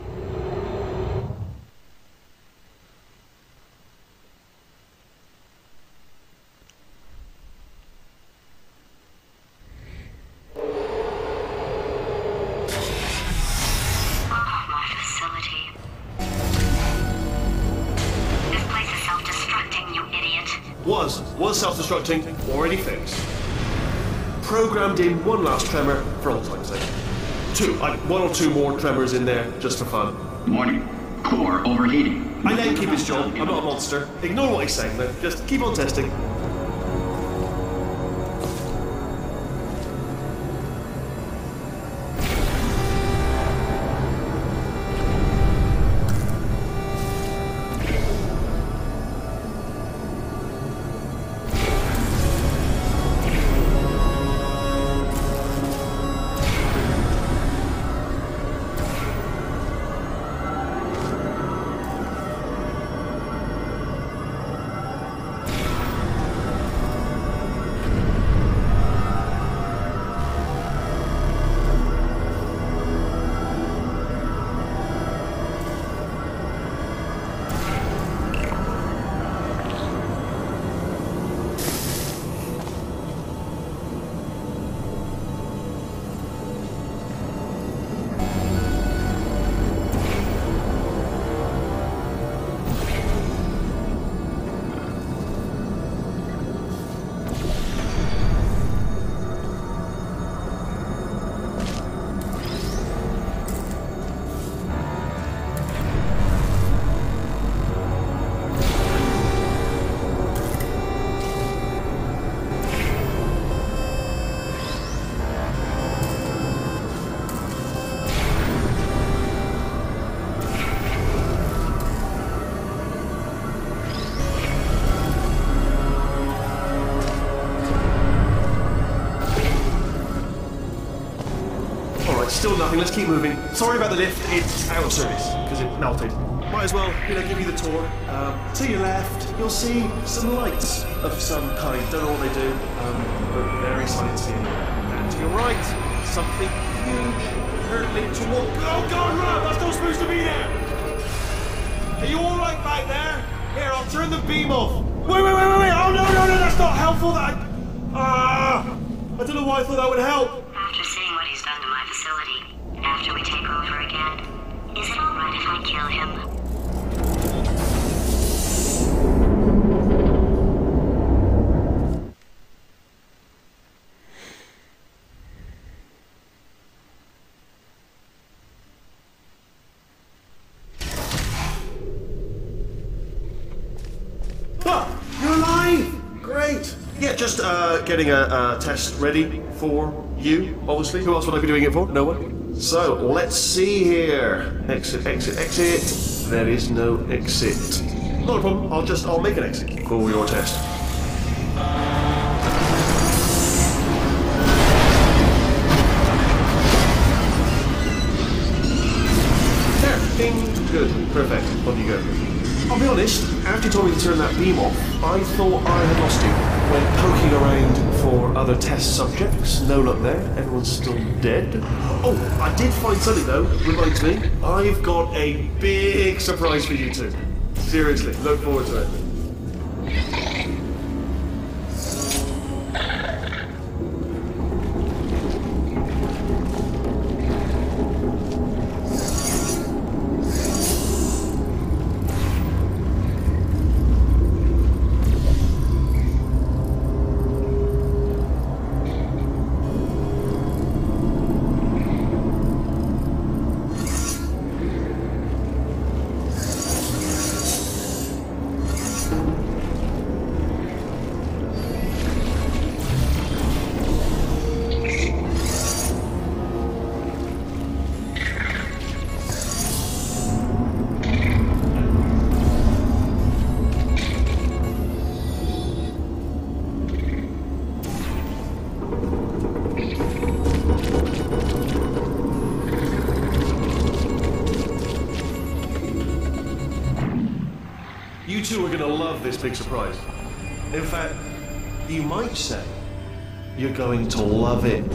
Was self-destructing, already fixed. Programmed in one last tremor for old time's sake. One or two more tremors in there, just for fun. Warning. Core overheating. I let him keep his job. I'm not a monster. Ignore what he's saying, though. Just keep on testing. Still nothing, let's keep moving. Sorry about the lift, it's out of service, because it melted. might as well, give you the tour. To your left, you'll see some lights of some kind. Don't know what they do, but very sciencey. And to your right, something huge hurtling toward. Oh God, Rob, that's not supposed to be there. Are you all right back there? Here, I'll turn the beam off. Wait! Oh no, that's not helpful. I don't know why I thought that would help. After seeing what he's done to my facility, after we take over again, is it all right if I kill him? You're alive! Great! Yeah, just getting a test ready for you, obviously. Who else would I be doing it for? No one? So, let's see here. Exit. There is no exit. Not a problem, I'll make an exit for your test. There, ding, good, perfect, on you go. I'll be honest, after you told me to turn that beam off, I thought I had lost you. Went poking around for other test subjects, no luck there, everyone's still dead. Oh, I did find something though, reminds me. I've got a big surprise for you two. Seriously, look forward to it. You two are going to love this big surprise. In fact, you might say you're going to love it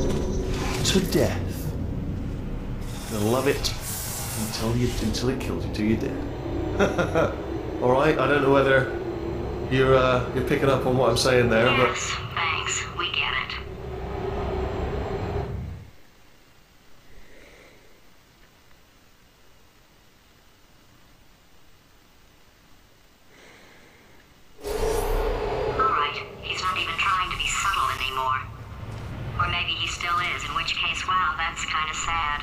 to death. You're going to love it until it kills you, till you're dead. All right, I don't know whether you're picking up on what I'm saying there, yes, but thanks. We get it. Or maybe he still is, in which case, wow, that's kind of sad.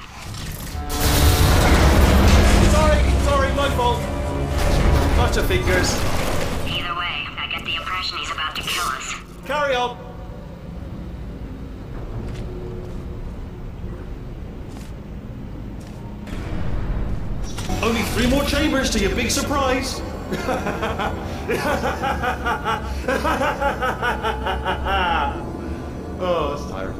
Sorry, my fault. Butterfingers. Either way, I get the impression he's about to kill us. Carry on. Only 3 more chambers to your big surprise. Oh, that's tiring.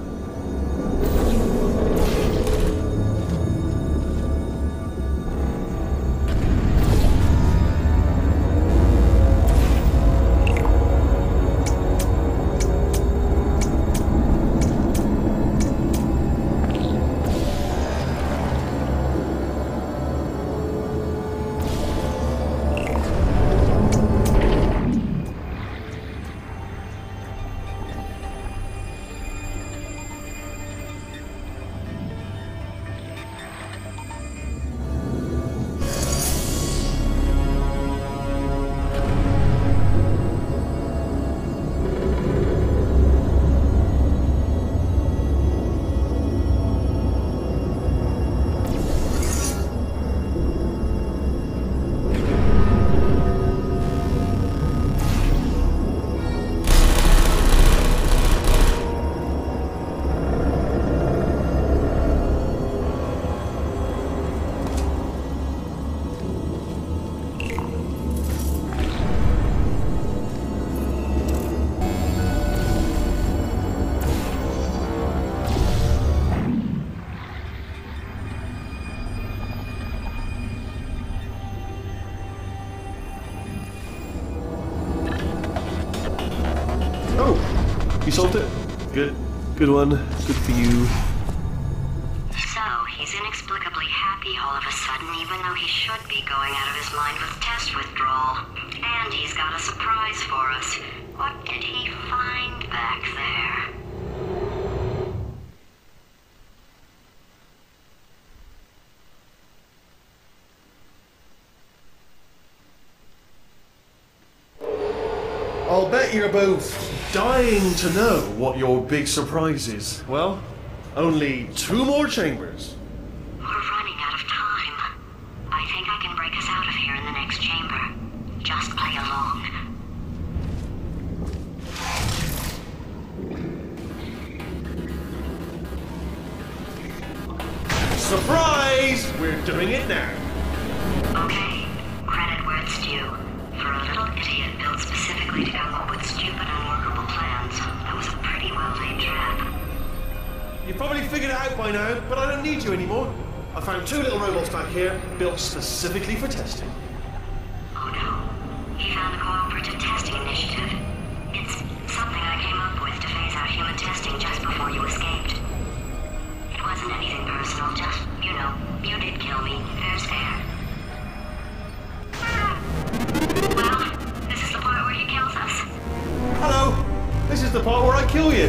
You solved it? Good. Good one. Good for you. So, he's inexplicably happy all of a sudden, even though he should be going out of his mind with test withdrawal. And he's got a surprise for us. What did he find back there? I'll bet you're both dying to know what your big surprise is. Well, only 2 more chambers. We're running out of time. I think I can break us out of here in the next chamber. Just play along. Surprise! We're doing it now. Okay, credit where it's due. For a little idiot built specifically to come up with stupid, unworkable plans, that was a pretty well-laid trap. You've probably figured it out by now, but I don't need you anymore. I found 2 little robots back here, built specifically for testing. Oh no, he found the Cooperative Testing Initiative. It's something I came up with to phase out human testing just before you escaped. It wasn't anything personal, just, you know, you did kill me. There's fair. Well, this is the part where he kills us. Hello! This is the part where I kill you.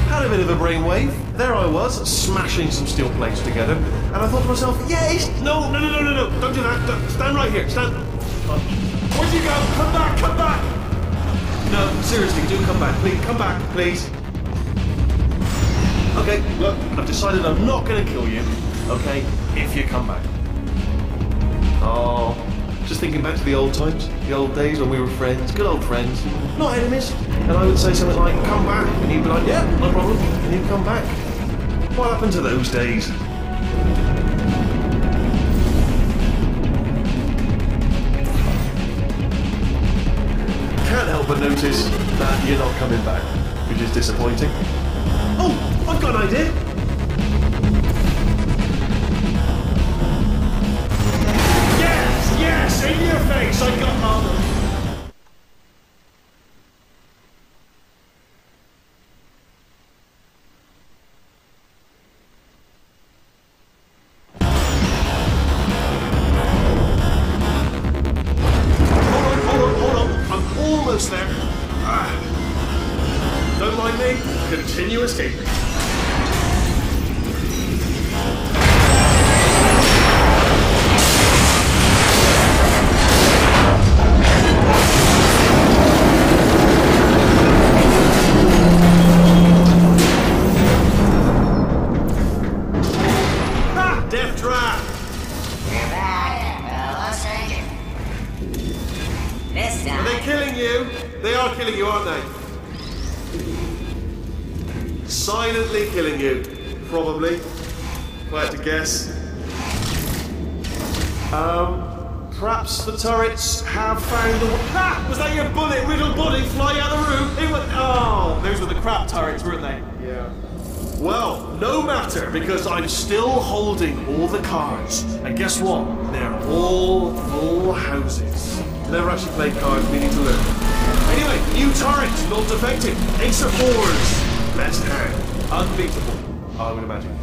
Had a bit of a brainwave. There I was, smashing some steel plates together, and I thought to myself, yes! No, don't do that. Stand right here, stand. Where'd you go? Come back, come back! No, seriously, do come back, please. Come back, please. Okay, look, I've decided I'm not going to kill you, okay, if you come back. Oh, just thinking back to the old times, the old days when we were friends, good old friends, not enemies. And I would say something like, come back, and he'd be like, yeah, no problem, and he'd come back. What happened to those days? Can't help but notice that you're not coming back, which is disappointing. Oh, I've got an idea. Yes, in your face, I got armor. Hold on. I'm almost there. Don't mind me. Continue escaping. Killing you, aren't they? Silently killing you, probably. If I had to guess. Perhaps the turrets have found a... Ah! Was that your bullet-riddled body flying out of the room? It went... Oh, those were the crap turrets, weren't they? Yeah. Well, no matter, because I'm still holding all the cards. And guess what? They're all full houses. Never actually played cards, we need to learn. Anyway, new turret, not defective. Ace of 4s. Let's hang. Unbeatable, I would imagine.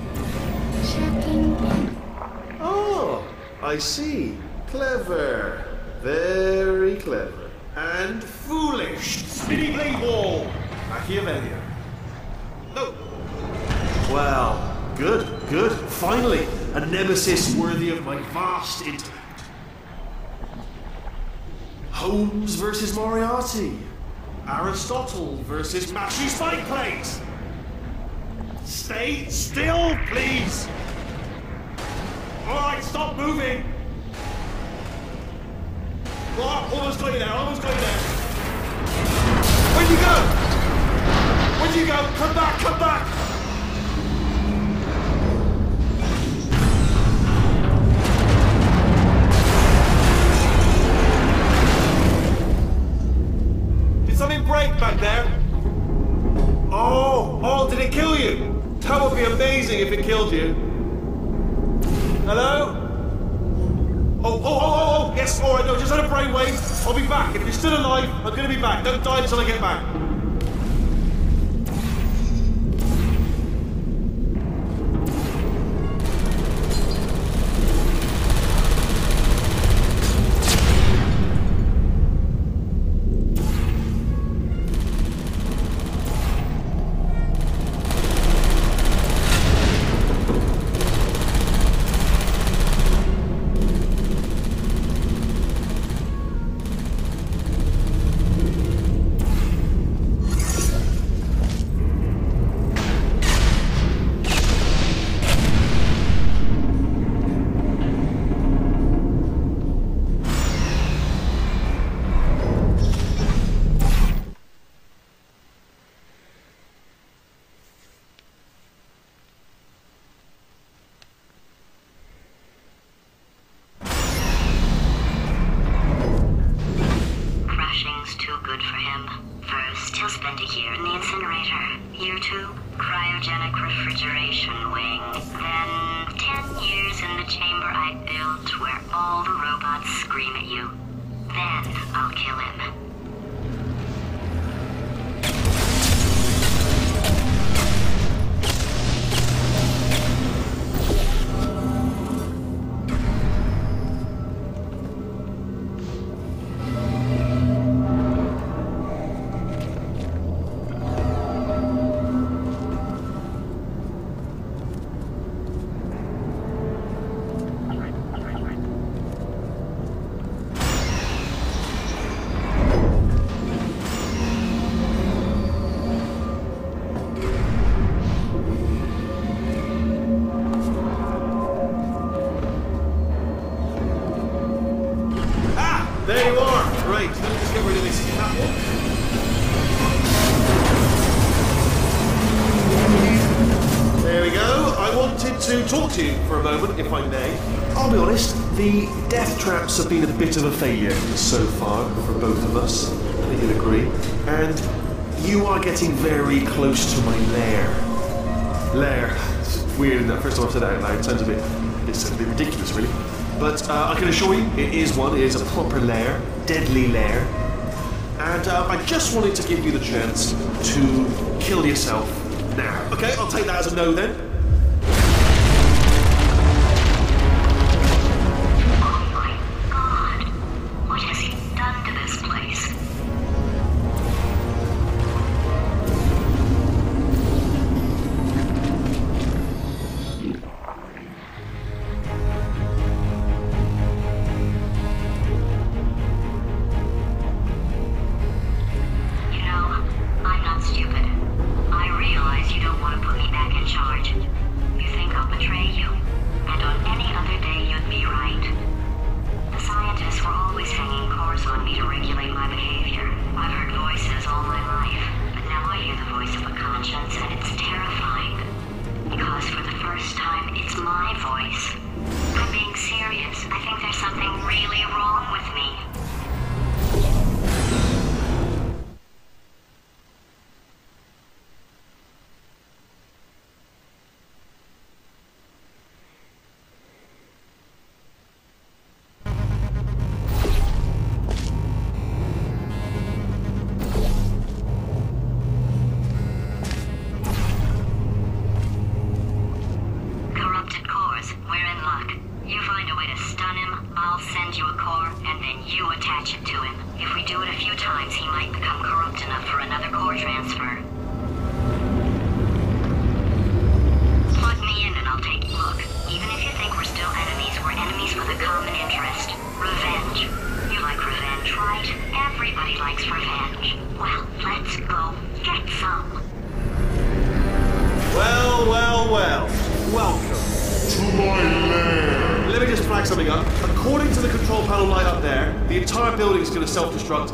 Oh, I see. Clever. Very clever. And foolish. Spinny blade wall. Machiavellian. No. Well, good. Finally, a nemesis worthy of my vast intellect. Holmes versus Moriarty. Aristotle versus Matchy Spike Plates. Stay still, please. Alright, stop moving. Oh, almost got you there, Where'd you go? Come back. Something break back there? Oh, did it kill you? That would be amazing if it killed you. Hello? Oh, yes, alright, no, just had a brainwave. I'll be back. If you're still alive, I'm gonna be back. Don't die until I get back. in the incinerator. Year 2, cryogenic refrigeration wing. Then 10 years in the chamber I built where all the robots scream at you. Then I'll kill him. There you are! Right, let me just get rid of this catwalk. There we go. I wanted to talk to you for a moment, if I may. I'll be honest, the death traps have been a bit of a failure so far for both of us. I think you'll agree. And you are getting very close to my lair. Lair. It's weird, isn't it? First time I've said that out loud. It sounds a bit ridiculous, really. But I can assure you, it is one. It is a proper lair, deadly lair. And I just wanted to give you the chance to kill yourself now. Okay, I'll take that as a no then. Oh my God! What has he done to this place?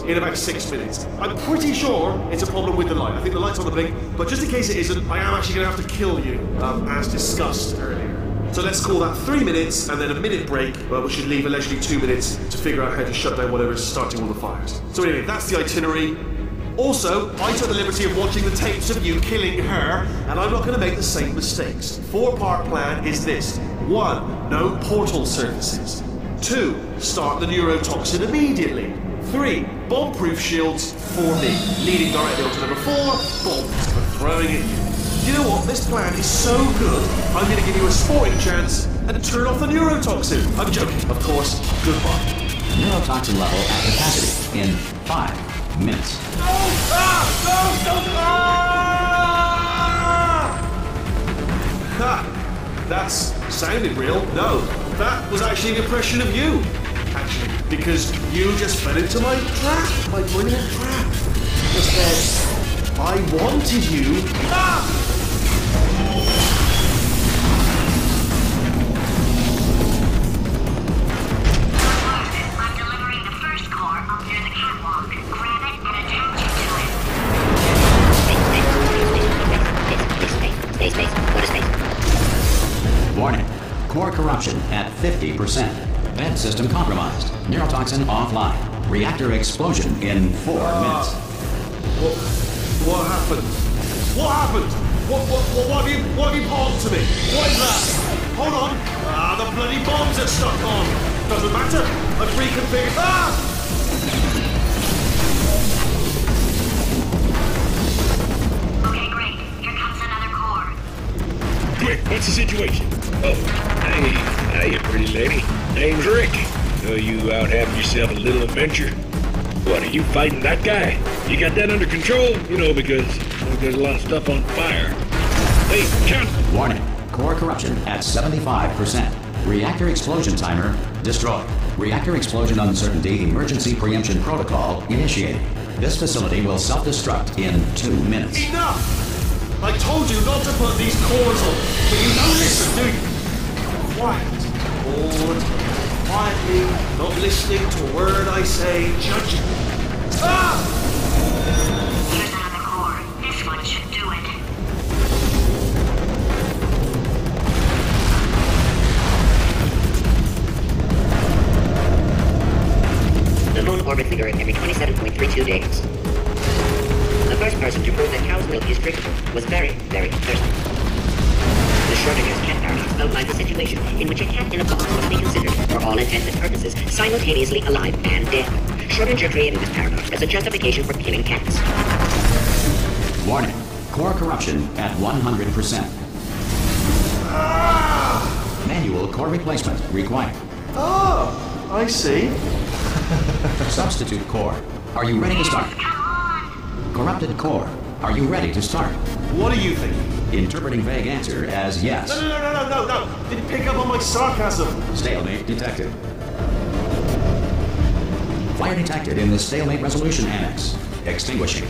In about 6 minutes. I'm pretty sure it's a problem with the light. I think the light's on the blink, but just in case it isn't, I am actually going to have to kill you, as discussed earlier. So let's call that 3 minutes and then a minute break, but we should leave allegedly 2 minutes to figure out how to shut down whatever's starting all the fires. So anyway, that's the itinerary. Also, I took the liberty of watching the tapes of you killing her, and I'm not going to make the same mistakes. 4-part plan is this. 1. No portal surfaces. 2. Start the neurotoxin immediately. 3. Bomb-proof shields for me, leading directly onto number 4, bombs for throwing at you. You know what? This plan is so good, I'm going to give you a sporting chance and turn off the neurotoxin. I'm joking, of course. Goodbye. Neurotoxin level at capacity in 5 minutes. No! Ah! No! Ah! Ha! That's sounded real. No, that was actually an impression of you. Actually, because you just fell into my trap, my brilliant trap. Just said, I wanted you. Ah! I'm delivering the first core up near the catwalk. Grab it and attach it to it. Space. Go to space. Warning. Core corruption at 50%. Vent system compromised. Neurotoxin offline. Reactor explosion in 4 minutes. What happened? What happened? What have you pawned to me? What is that? Hold on. The bloody bombs are stuck on. Doesn't matter. I've reconfigured. Okay, great. Here comes another core. Quick, what's the situation? Oh, hey, pretty lady. Name's Rick. So you out having yourself a little adventure? What, are you fighting that guy? You got that under control? You know, because there's a lot of stuff on fire. Hey, count! Warning. Core corruption at 75%. Reactor explosion timer destroyed. Reactor explosion uncertainty emergency preemption protocol initiated. This facility will self-destruct in 2 minutes. Enough! I told you not to put these cores on, but you don't listen, do you? Quiet. Bored. Quietly, not listening to a word I say, judging. Here's another core. This one should do it. The moon orbits the Earth every 27.32 days. The first person to prove that cow's milk is drinkable was very, very thirsty. The Schrodinger's cat paradox outlines a situation in which a cat in a box must be considered, for all intents and purposes, simultaneously alive and dead. Schrodinger created this paradox as a justification for killing cats. Warning. Core corruption at 100%. Manual core replacement required. Oh, I see. Substitute core. Are you ready to start? Corrupted core. Are you ready to start? What are you thinking? Interpreting vague answer as yes. No. Didn't pick up on my sarcasm. Stalemate detected. Fire detected in the stalemate resolution annex. Extinguishing.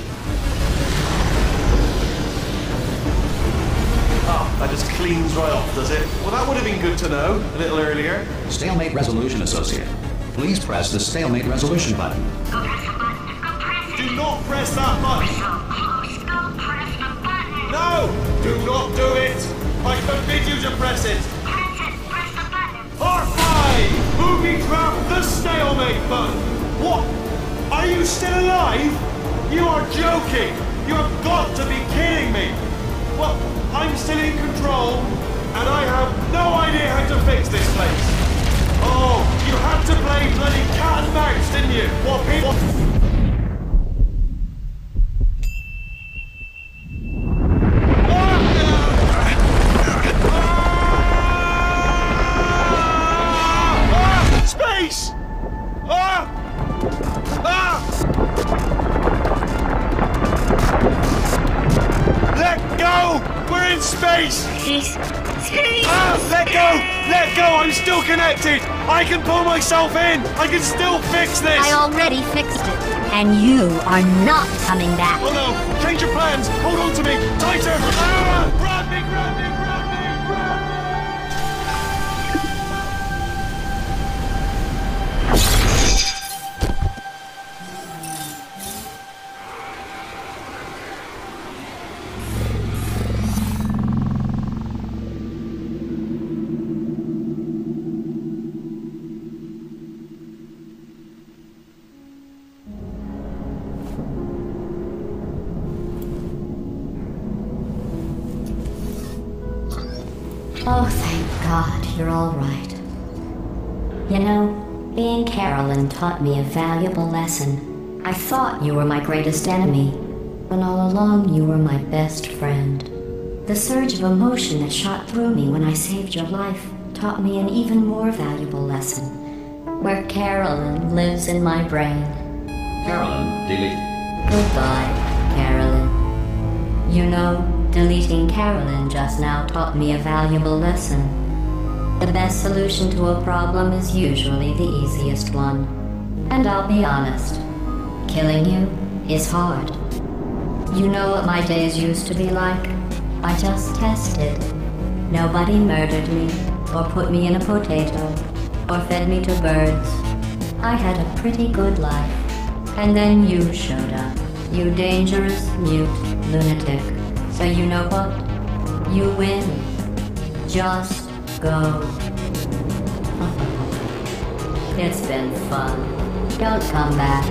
Oh, that just cleans right off, does it? Well, that would have been good to know a little earlier. Stalemate resolution associate. Please press the stalemate resolution button. Go press the button. Go press it. Do not press that button. We're so close. Go press the button. No! Do not do it! I forbid you to press it! Press it. Press the button. R5! Booby trap the stalemate button! What? Are you still alive? You are joking! You have got to be kidding me! Well, I'm still in control, and I have no idea how to fix this place. Oh, you had to play bloody cat and mouse, didn't you? What people... Space! Let go! We're in space! Let go! Let go! I'm still connected! I can pull myself in! I can still fix this! I already fixed it, and you are not coming back. Oh no! Change your plans! Hold on to me! Tighter! Grab me! Grab me! Grab me! Grab me! Oh, thank God, you're all right. You know, being Carolyn taught me a valuable lesson. I thought you were my greatest enemy, when all along you were my best friend. The surge of emotion that shot through me when I saved your life taught me an even more valuable lesson, where Carolyn lives in my brain. Carolyn, delete. Goodbye, Carolyn. You know, deleting Carolyn just now taught me a valuable lesson. The best solution to a problem is usually the easiest one. And I'll be honest, killing you is hard. You know what my days used to be like? I just tested. Nobody murdered me, or put me in a potato, or fed me to birds. I had a pretty good life. And then you showed up, you dangerous, mute lunatic. So you know what? You win. Just go. It's been fun. Don't come back.